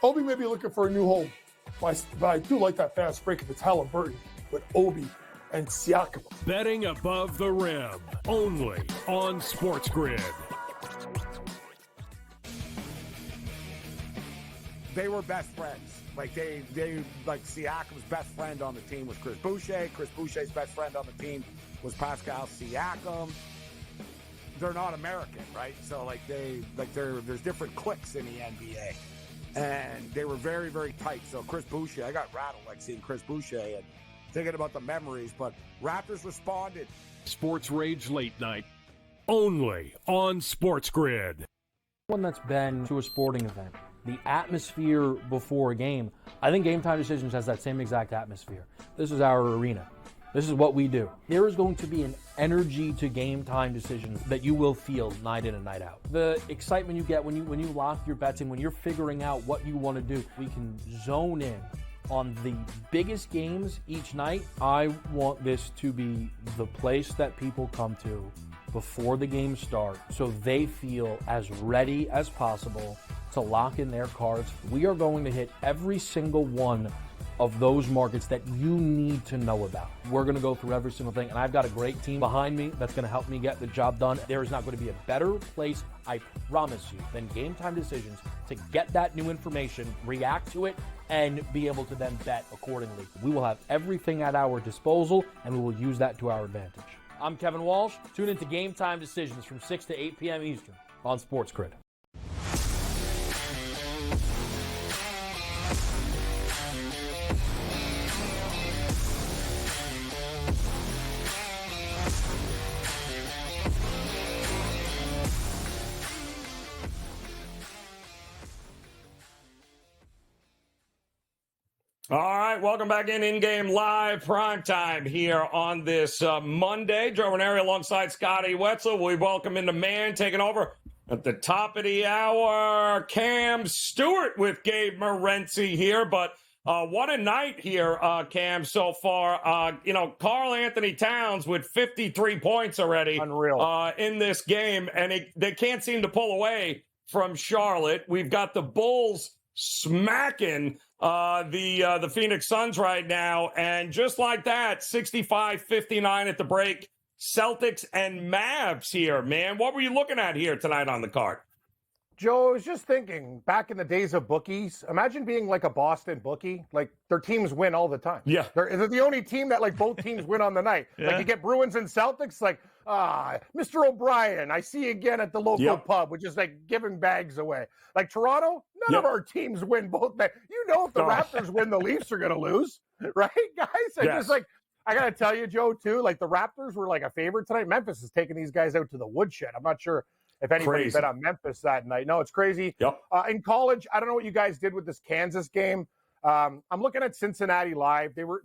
Obi may be looking for a new home. But I do like that fast break if it's Halliburton with Obi and Siakam. Betting above the rim. Only on SportsGrid. They were best friends. Like Siakam's best friend on the team was Chris Boucher. Chris Boucher's best friend on the team was Pascal Siakam. They're not American, right? So there's different cliques in the NBA, and they were very, very tight. So Chris Boucher, I got rattled seeing Chris Boucher and thinking about the memories. But Raptors responded. Sports Rage Late Night. Only on SportsGrid. One that's been to a sporting event. The atmosphere before a game, I think Game Time Decisions has that same exact atmosphere. This is our arena. This is what we do. There is going to be an energy to Game Time Decisions that you will feel night in and night out. The excitement you get when you lock your bets in, when you're figuring out what you want to do, we can zone in on the biggest games each night. I want this to be the place that people come to before the games start so they feel as ready as possible to lock in their cards. We are going to hit every single one of those markets that you need to know about. We're going to go through every single thing, and I've got a great team behind me that's going to help me get the job done. There is not going to be a better place, I promise you, than Game Time Decisions to get that new information, react to it, and be able to then bet accordingly. We will have everything at our disposal, and we will use that to our advantage. I'm Kevin Walsh. Tune into Game Time Decisions from 6 to 8 p.m. Eastern on SportsGrid. All right, welcome back in-game live PrimeTime here on this Monday. Joe Raineri alongside Scotty Wetzel. We welcome in the man taking over At the top of the hour, Cam Stewart with Gabe Morency here, but what a night here, Cam, so far. Karl Anthony Towns with 53 points already. Unreal. In this game, and they can't seem to pull away from Charlotte. We've got the Bulls smacking the Phoenix Suns right now, and just like that, 65-59 at the break. Celtics and Mavs here, man. What were you looking at here tonight on the card? Joe, I was just thinking, back in the days of bookies, imagine being like a Boston bookie. Like, their teams win all the time. Yeah. They're the only team that, like, both teams win on the night. Yeah. Like, you get Bruins and Celtics, like, Mr. O'Brien, I see you again at the local pub, which is, like, giving bags away. Like, Toronto, none of our teams win both nights. You know if the Raptors win, the Leafs are going to lose, right, guys? And just, like, I got to tell you, Joe, too, like, the Raptors were, like, a favorite tonight. Memphis is taking these guys out to the woodshed. I'm not sure if anybody bet on Memphis that night. No, it's crazy. Yep. In college, I don't know what you guys did with this Kansas game. I'm looking at Cincinnati live. They were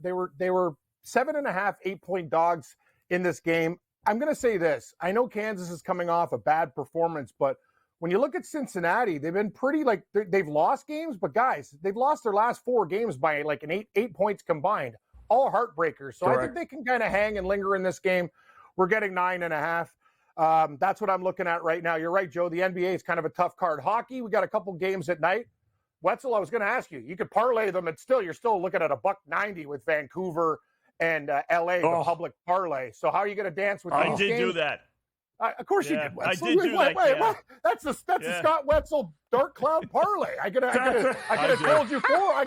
7.5, 8-point dogs in this game. I'm going to say this. I know Kansas is coming off a bad performance, but when you look at Cincinnati, they've been pretty, like, they've lost games, but guys, they've lost their last 4 games by like an eight points combined. All heartbreakers. So I think they can kind of hang and linger in this game. We're getting 9.5. That's what I'm looking at right now. You're right, Joe. The NBA is kind of a tough card. Hockey, we got a couple games at night. Wetzel, I was going to ask you. You could parlay them, and you're still looking at $1.90 with Vancouver and LA, the public parlay. So how are you going to dance with these games? I did do that. Of course you did, Wetzel. I did do that. What? That's the Scott Wetzel Dark Cloud parlay. I could have told you before. I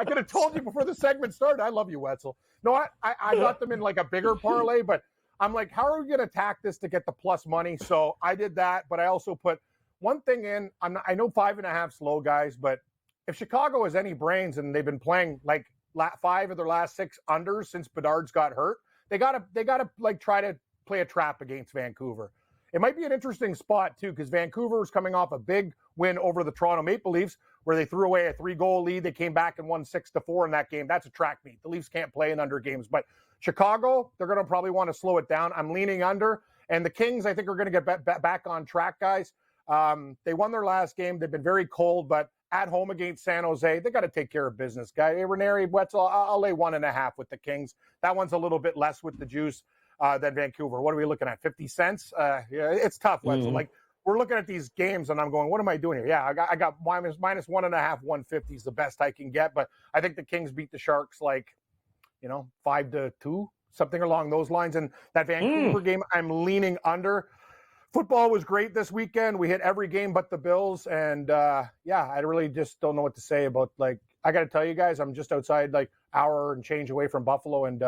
could have told you before the segment started. I love you, Wetzel. No, I got them in like a bigger parlay, but I'm like, how are we going to attack this to get the plus money? So I did that, but I also put one thing in. I know 5.5 low, guys, but if Chicago has any brains and they've been playing like 5 of their last 6 unders since Bedard's got hurt, they gotta like try to play a trap against Vancouver. It might be an interesting spot too, because Vancouver is coming off a big win over the Toronto Maple Leafs, where they threw away a 3-goal lead. They came back and won 6-4 in that game. That's a track meet. The Leafs can't play in under games, but Chicago, they're going to probably want to slow it down. I'm leaning under, and the Kings, I think, are going to get back on track, guys. They won their last game. They've been very cold, but at home against San Jose, they got to take care of business, guy. Hey, Raineri, Wetzel, I'll lay 1.5 with the Kings. That one's a little bit less with the juice than Vancouver. What are we looking at? 50 cents? Yeah, it's tough, Wetzel. Like, we're looking at these games, and I'm going, what am I doing here? Yeah, I got minus 1.5, 150 is the best I can get, but I think the Kings beat the Sharks 5-2, something along those lines. And that Vancouver game, I'm leaning under. Football was great this weekend. We hit every game but the Bills, and I really just don't know what to say about, like, I got to tell you guys, I'm just outside like hour and change away from Buffalo, and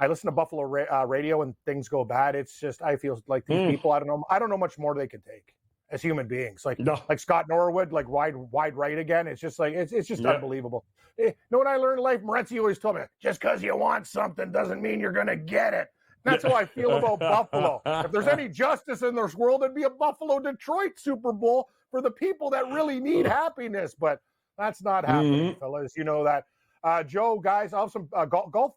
I listen to Buffalo radio and things go bad. It's just, I feel like these people, I don't know much more they could take as human beings. Like Scott Norwood, like wide right again. It's just like, it's just unbelievable. You know what I learned in life? Morency always told me, just because you want something doesn't mean you're going to get it. That's how I feel about Buffalo. If there's any justice in this world, it'd be a Buffalo-Detroit Super Bowl for the people that really need happiness. But that's not happening, fellas. You know that. Joe, guys, I'll have some golf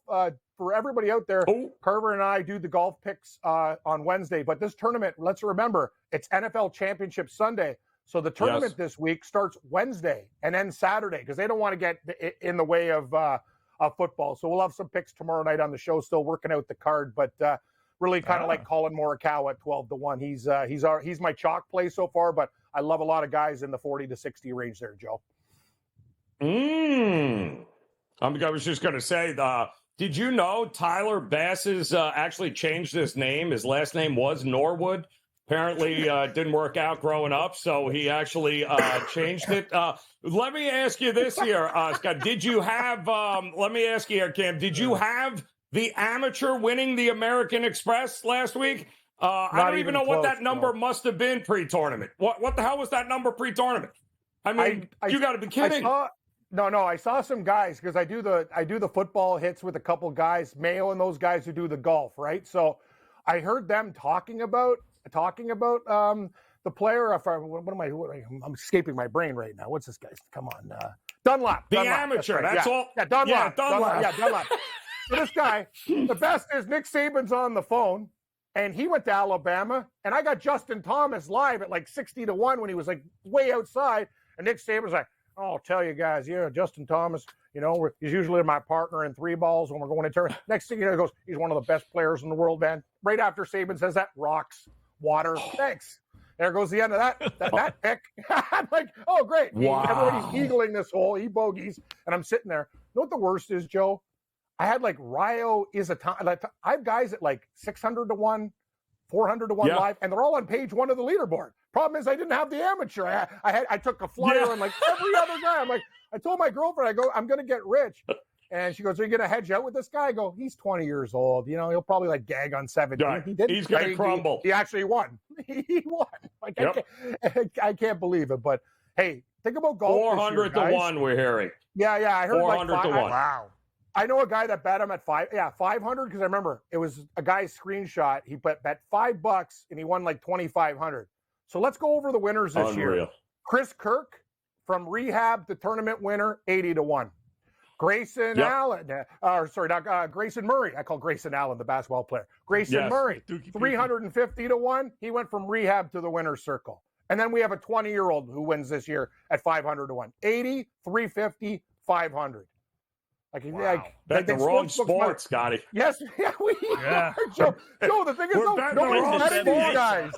for everybody out there. Carver and I do the golf picks on Wednesday. But this tournament, let's remember, it's NFL Championship Sunday. So the tournament this week starts Wednesday and ends Saturday because they don't want to get in the way of football. So we'll have some picks tomorrow night on the show, still working out the card. But really kind of like Colin Morikawa at 12-1. He's my chalk play so far, but I love a lot of guys in the 40 to 60 range there, Joe. I was just going to say, did you know Tyler Bass has actually changed his name? His last name was Norwood. Apparently didn't work out growing up, so he actually changed it. Let me ask you this here, Scott. Did you have, let me ask you here, Cam, did you have the amateur winning the American Express last week? I don't even know what that number must have been pre-tournament. What the hell was that number pre-tournament? I mean, you got to be kidding. I saw some guys because I do the football hits with a couple guys, Mayo and those guys who do the golf, right? So I heard them talking about the player. I'm escaping my brain right now. What's this guy? Come on, Dunlap. The amateur. That's all. Yeah, Dunlap. Yeah, Dunlap. So this guy, the best is Nick Saban's on the phone. And he went to Alabama, and I got Justin Thomas live at like 60-1 when he was like way outside. And Nick Saban's like, "Oh, I'll tell you guys, Justin Thomas, he's usually my partner in 3 balls when we're going to turn." Next thing you know, he goes, "He's one of the best players in the world, man." Right after Saban says that, rocks, water, thanks. There goes the end of that pick. I'm like, oh, great. Wow. Everybody's eagling this hole. He bogeys. And I'm sitting there. You know what the worst is, Joe? I had like Ryo I have guys at like 600-1, 400-1 live, and they're all on page 1 of the leaderboard. Problem is, I didn't have the amateur. I took a flyer on like every other guy. I'm like, I told my girlfriend, I'm going to get rich. And she goes, "Are you going to hedge out with this guy?" I go, "He's 20 years old. He'll probably like gag on 17. Right. He didn't. He's going to crumble. He actually won. He won. Like, I can't believe it. But hey, think about golf. 400 to 1, we're hearing. Yeah. I heard 400 like to 1. Wow. I know a guy that bet him at 500 because I remember it was a guy's screenshot. He bet $5 and he won like 2,500. So let's go over the winners this year. Chris Kirk from rehab to tournament winner, 80-1. Grayson Allen, Grayson Murray. I call Grayson Allen the basketball player. Grayson Murray, 350-1. He went from rehab to the winner's circle. And then we have a 20-year-old who wins this year at 500-1. 80, 350, 500. Bet the wrong sport, Scotty. Yes, we are. Joe, the thing is, nobody's betting these guys.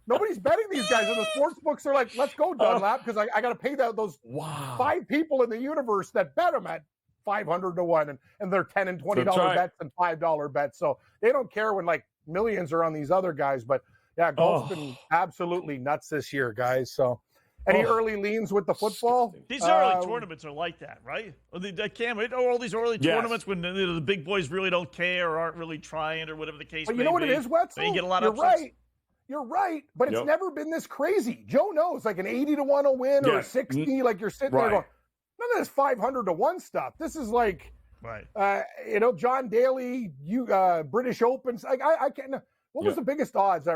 Nobody's betting these guys. And the sports books are like, "Let's go, Dunlap," because I got to pay those 5 people in the universe that bet them at 500-1, and they're $10 and $20 bets and $5 bets. So they don't care when like millions are on these other guys. But yeah, golf's been absolutely nuts this year, guys. So. Any early leans with the football? These early tournaments are like that, right? All these early tournaments when the big boys really don't care or aren't really trying or whatever the case may be. But you know what it is, Wetzel? You get a lot of upsets. You're right, but it's never been this crazy. Joe knows, like an 80-1 a win or a 60, like you're sitting there going, none of this 500-1 stuff. This is like, John Daly, British Opens. Like I can't. What was the biggest odds?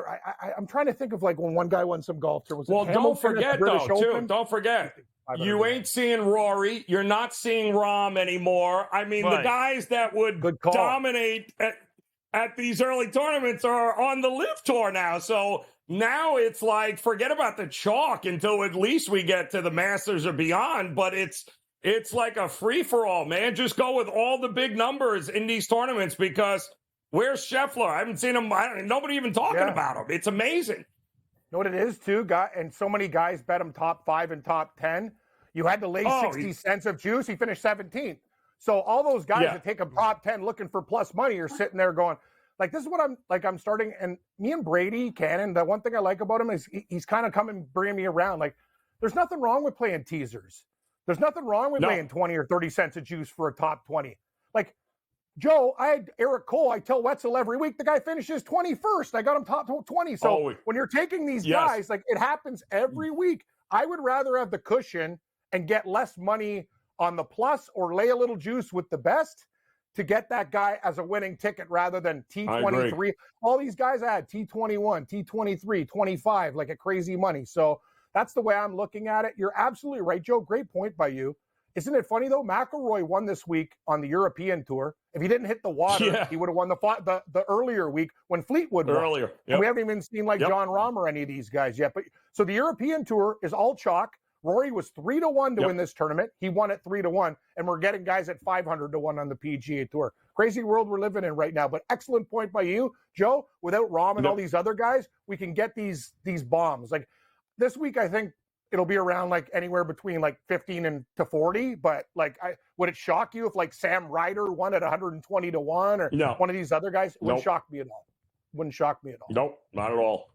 I'm trying to think of like when one guy won some golf tour. Don't forget, don't forget. You ain't seeing Rory. You're not seeing Rahm anymore. I mean, the guys that would dominate at these early tournaments are on the LIV Tour now. So now it's like, forget about the chalk until at least we get to the Masters or beyond. But it's like a free-for-all, man. Just go with all the big numbers in these tournaments because – where's Scheffler? I haven't seen him. Nobody even talking about him. It's amazing. You know what it is, too? And so many guys bet him top 5 and top 10. You had to lay 60 cents of juice. He finished 17th. So all those guys that take him top 10 looking for plus money are sitting there going, like, this is what I'm starting. And me and Brady Cannon, the one thing I like about him is he's kind of bringing me around. Like, there's nothing wrong with playing teasers. There's nothing wrong with laying 20 or 30 cents of juice for a top 20. Like, Joe, I had Eric Cole. I tell Wetzel every week, the guy finishes 21st. I got him top 20. So when you're taking these guys, like it happens every week. I would rather have the cushion and get less money on the plus or lay a little juice with the best to get that guy as a winning ticket rather than T23. All these guys I had T21, T23, 25, like at crazy money. So that's the way I'm looking at it. You're absolutely right, Joe. Great point by you. Isn't it funny, though? McIlroy won this week on the European Tour. If he didn't hit the water, he would have won the earlier week when Fleetwood won. Earlier. And we haven't even seen John Rahm or any of these guys yet. But so the European Tour is all chalk. Rory was 3-1 to win this tournament. He won at 3-1. And we're getting guys at 500-1 on the PGA Tour. Crazy world we're living in right now. But excellent point by you, Joe. Without Rahm and all these other guys, we can get these bombs. Like this week, I think it'll be around like anywhere between like 15 and to 40. But like, would it shock you if like Sam Ryder won at 120-1 or one of these other guys? It wouldn't shock me at all. Wouldn't shock me at all. Nope, not at all.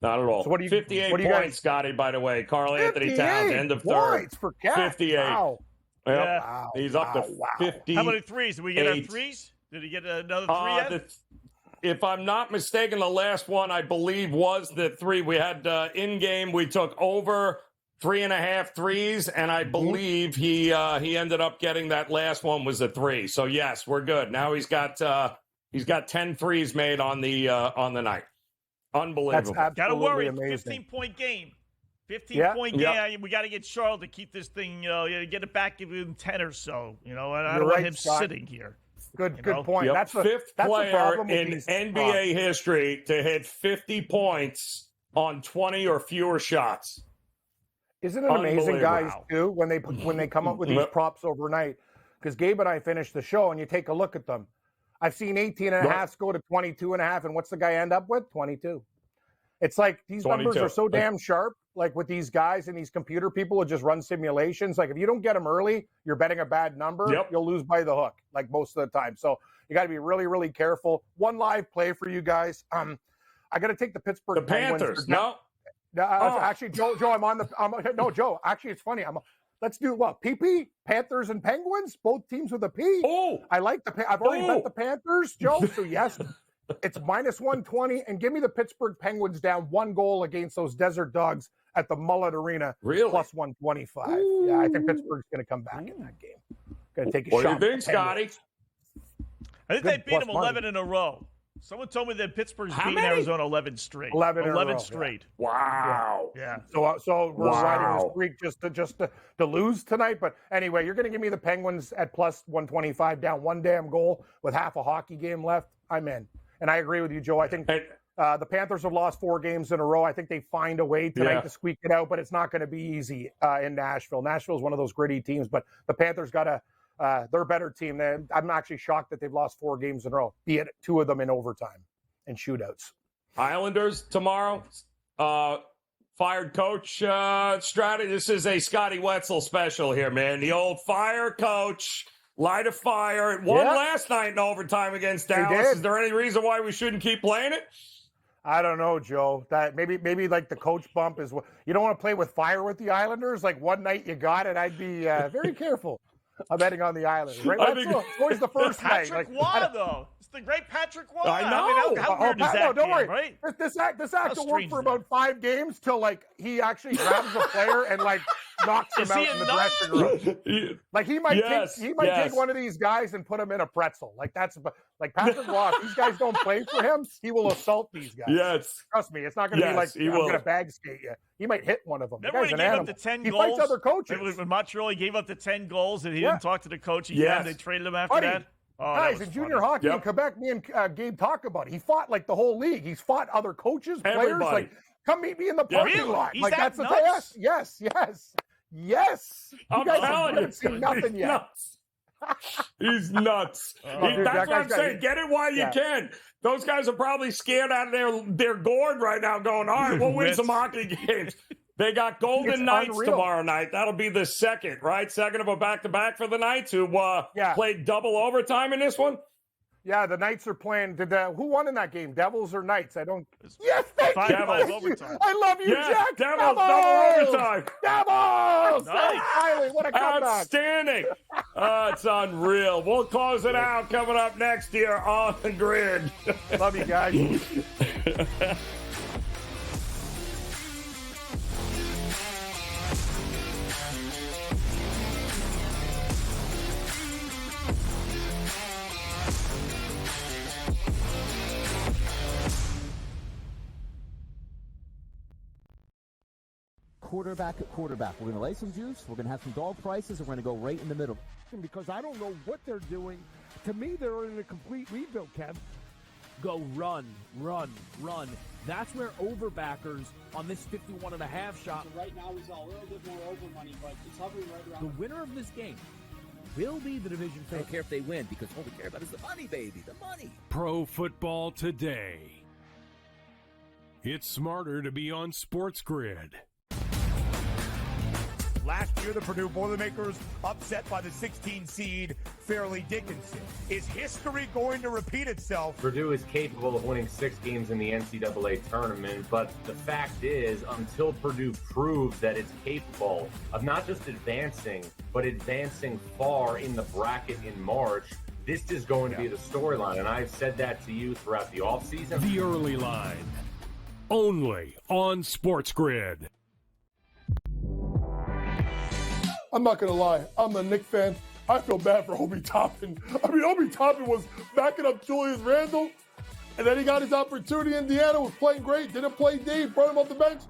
Not at all. So 58 points, Scotty, by the way. Carl Anthony Towns, end of third. Points for Cat. 58. Wow. Yep. Yeah. Wow. He's up to 50. How many threes? Did we get our threes? Did he get another three yet? If I'm not mistaken, the last one, I believe, was the 3. We had in-game. We took over 3.5 threes, and I believe he ended up getting that last one was a 3. So, yes, we're good. Now he's got 10 threes made on the night. Unbelievable. That's Gotta worry. amazing. 15-point game. 15-point game. We got to get Charlotte to keep this thing, get it back within 10 or so. And I don't want him sitting here. Good point. Yep. That's the fifth that's the player problem with in these NBA history to hit 50 points on 20 or fewer shots. Isn't it amazing, guys, Wow. too, when they come up with these props overnight? Because Gabe and I finished the show, and you take a look at them. I've seen 18.5 go to 22.5, and what's the guy end up with? 22. It's like these 22. numbers are so damn sharp, like with these guys and these computer people who just run simulations. Like if you don't get them early, you're betting a bad number, you'll lose by the hook, like most of the time. So you got to be really, really careful. One live play for you guys. I got to take the Pittsburgh Panthers. Penguins. Actually, Joe, Joe, actually, it's funny. Let's do what? PP? Panthers and Penguins? Both teams with a P? Oh, I like I've already bet the Panthers, Joe, so yes. It's minus 120, and give me the Pittsburgh Penguins down 1 goal against those Desert Dogs at the Mullet Arena. Really? Plus 125. Ooh. Yeah, I think Pittsburgh's going to come back in that game. Going to take a shot. What do you think, Scotty? I think they beat them 11 in a row. Someone told me that Pittsburgh's beaten Arizona 11 straight. 11 straight. Yeah. Wow. Yeah. So we're riding a streak just to lose tonight. But anyway, you're going to give me the Penguins at plus 125 down 1 damn goal with half a hockey game left. I'm in. And I agree with you, Joe. I think the Panthers have lost 4 games in a row. I think they find a way tonight to squeak it out, but it's not going to be easy in Nashville. Nashville is one of those gritty teams, but the Panthers got they're a better team. I'm actually shocked that they've lost 4 games in a row, be it 2 of them in overtime and shootouts. Islanders tomorrow. Fired coach strategy. This is a Scotty Wetzel special here, man. The old fire coach. Light a fire. It won last night in overtime against Dallas. Is there any reason why we shouldn't keep playing it? I don't know, Joe. That maybe like the coach bump is what you don't want to play with fire with the Islanders. Like one night you got it. I'd be very careful. I'm betting on the Islanders. Right? It's always the first night. Patrick Waugh, though. It's the great Patrick Waugh. I know. I mean, how weird is that? Don't worry. Right? This act will work for about 5 games till like he actually grabs a player and like knocks him out in the dressing room. Like he might take one of these guys and put him in a pretzel. Like that's like Patrick Waugh. If these guys don't play for him, he will assault these guys. Yes. Trust me, it's not going to be like I'm going to bag skate you. He might hit one of them. Remember when he gave up the 10 goals? He fights other coaches. When Montreal, he gave up the 10 goals and he didn't talk to the coach again. They traded him after that. Oh, guys, in junior hockey in Quebec, me and Gabe talk about it. He fought like the whole league. He's fought other coaches, players. Like, come meet me in the parking lot. He's like that's nuts? the yes. I'm telling you, seen nothing yet. Nuts. He's nuts. That's what I'm saying. Get it while you can. Those guys are probably scared out of their gourd right now going, all right, we'll win some hockey games. They got Golden Knights tomorrow night. That'll be the second, right? Second of a back-to-back for the Knights, who played double overtime in this one. Yeah, the Knights are playing. Who won in that game? Devils or Knights? I don't. Yes, thank you. Devils overtime. I love you, Jack. Devils, double overtime. Devils. Nice. Riley, what a comeback. Outstanding. It's unreal. We'll close it out coming up next year on the grid. Love you guys. Quarterback at quarterback. We're going to lay some juice. We're going to have some dog prices. And we're going to go right in the middle. Because I don't know what they're doing. To me, they're in a complete rebuild, Kev. Go run. That's where overbackers on this 51.5 shot. Right now, he's a little bit more over money, but it's hovering right around. The winner of this game will be the division favorite. I don't care if they win because all we care about is the money, baby. The money. Pro Football Today. It's smarter to be on SportsGrid. Last year, the Purdue Boilermakers upset by the 16 seed Fairleigh Dickinson. Is history going to repeat itself? Purdue is capable of winning 6 games in the NCAA tournament, but the fact is, until Purdue proves that it's capable of not just advancing, but advancing far in the bracket in March, this is going to be the storyline. And I've said that to you throughout the offseason. The Early Line. Only on SportsGrid. I'm not going to lie. I'm a Knick fan. I feel bad for Obi Toppin. I mean, Obi Toppin was backing up Julius Randle, and then he got his opportunity in Indiana, was playing great, didn't play deep, brought him off the bench,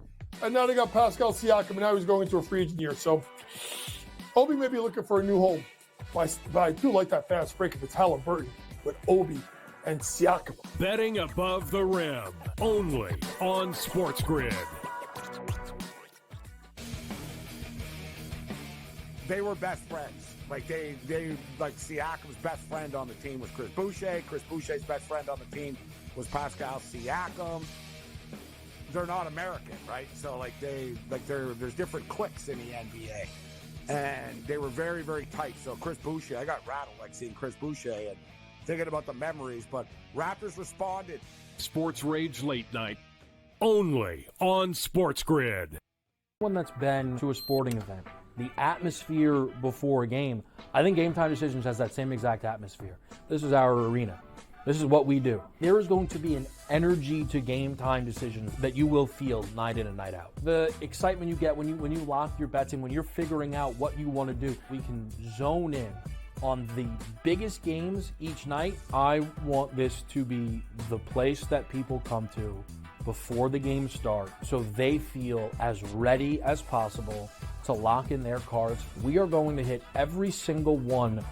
and now they got Pascal Siakam, and now he's going to a free agent year. So Obi may be looking for a new home But I do like that fast break if it's Halliburton with Obi and Siakam. Betting above the rim, only on SportsGrid. They were best friends. Like like Siakam's best friend on the team was Chris Boucher. Chris Boucher's best friend on the team was Pascal Siakam. They're not American, right? So there's different cliques in the NBA. And they were very, very tight. So Chris Boucher, I got rattled like seeing Chris Boucher and thinking about the memories, but Raptors responded. Sports Rage Late Night, only on SportsGrid. One that's been to a sporting event, the atmosphere before a game, I think Game Time Decisions has that same exact atmosphere. This is our arena. This is what we do. There is going to be an energy to Game Time Decisions that you will feel night in and night out. The excitement you get when you lock your bets in, when you're figuring out what you want to do, we can zone in on the biggest games each night. I want this to be the place that people come to before the games start so they feel as ready as possible to lock in their cards. We are going to hit every single one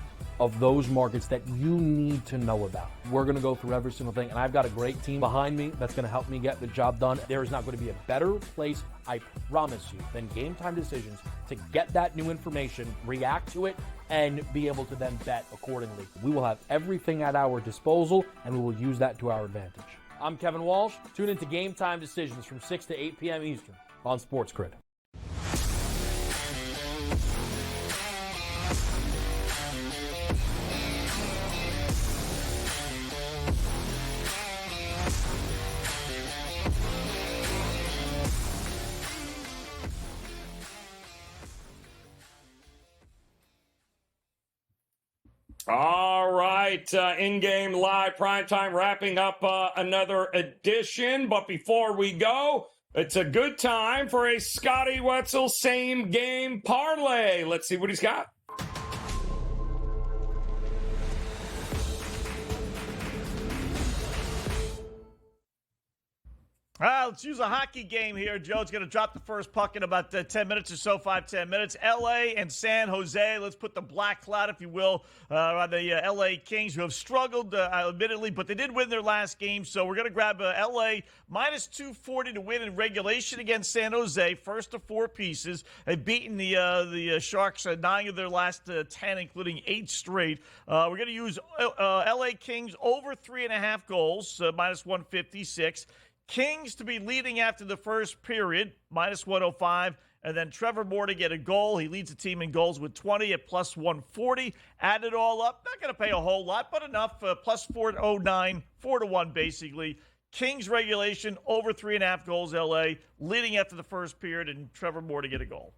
of those markets that you need to know about. We're going to go through every single thing, and I've got a great team behind me that's going to help me get the job done. There is not going to be a better place, I promise you, than Game Time Decisions to get that new information, react to it, and be able to then bet accordingly. We will have everything at our disposal, and we will use that to our advantage. I'm Kevin Walsh. Tune into Game Time Decisions from 6 to 8 p.m. Eastern on SportsGrid. All right, in-game live primetime wrapping up another edition. But before we go, it's a good time for a Scotty Wetzel same game parlay. Let's see what he's got. Let's use a hockey game here. Joe's going to drop the first puck in about 10 minutes or so, 5-10 minutes. L.A. and San Jose. Let's put the black cloud, if you will, on the L.A. Kings, who have struggled, admittedly, but they did win their last game. So we're going to grab L.A. minus 240 to win in regulation against San Jose. First of 4 pieces. They've beaten the Sharks 9 of their last 10, including 8 straight. We're going to use L.A. Kings over 3.5 goals, minus 156. Kings to be leading after the first period, minus 105. And then Trevor Moore to get a goal. He leads the team in goals with 20 at plus 140. Add it all up. Not going to pay a whole lot, but enough. Plus 409, 4-1 basically. Kings regulation, over 3.5 goals, LA, leading after the first period, and Trevor Moore to get a goal.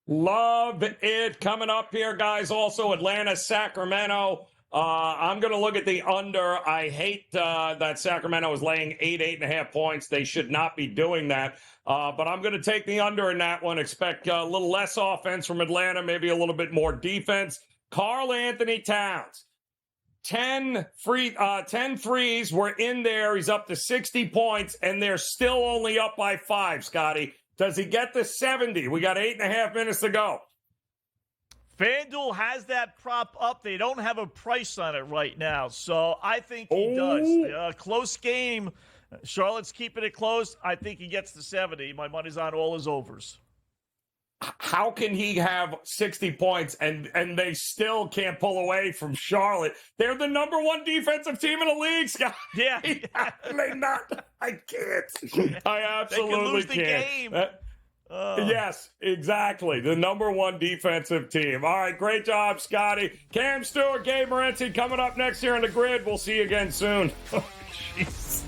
Love it. Coming up here, guys, also Atlanta, Sacramento. I'm going to look at the under. I hate that Sacramento is laying 8.5 points. They should not be doing that. But I'm going to take the under in that one. Expect a little less offense from Atlanta, maybe a little bit more defense. Karl Anthony Towns, 10 threes were in there. He's up to 60 points, and they're still only up by 5, Scotty. Does he get to 70? We got 8.5 minutes to go. FanDuel has that prop up. They don't have a price on it right now, so I think he does. Close game. Charlotte's keeping it close. I think he gets to 70. My money's on all his overs. How can he have 60 points and they still can't pull away from Charlotte? They're the number 1 defensive team in the league, Scott. Yeah. They not. I can't. I absolutely they can lose the can't. game. Yes, exactly. The number 1 defensive team. All right, great job, Scotty. Cam Stewart, Gabe Morency coming up next here on the grid. We'll see you again soon. Oh, jeez.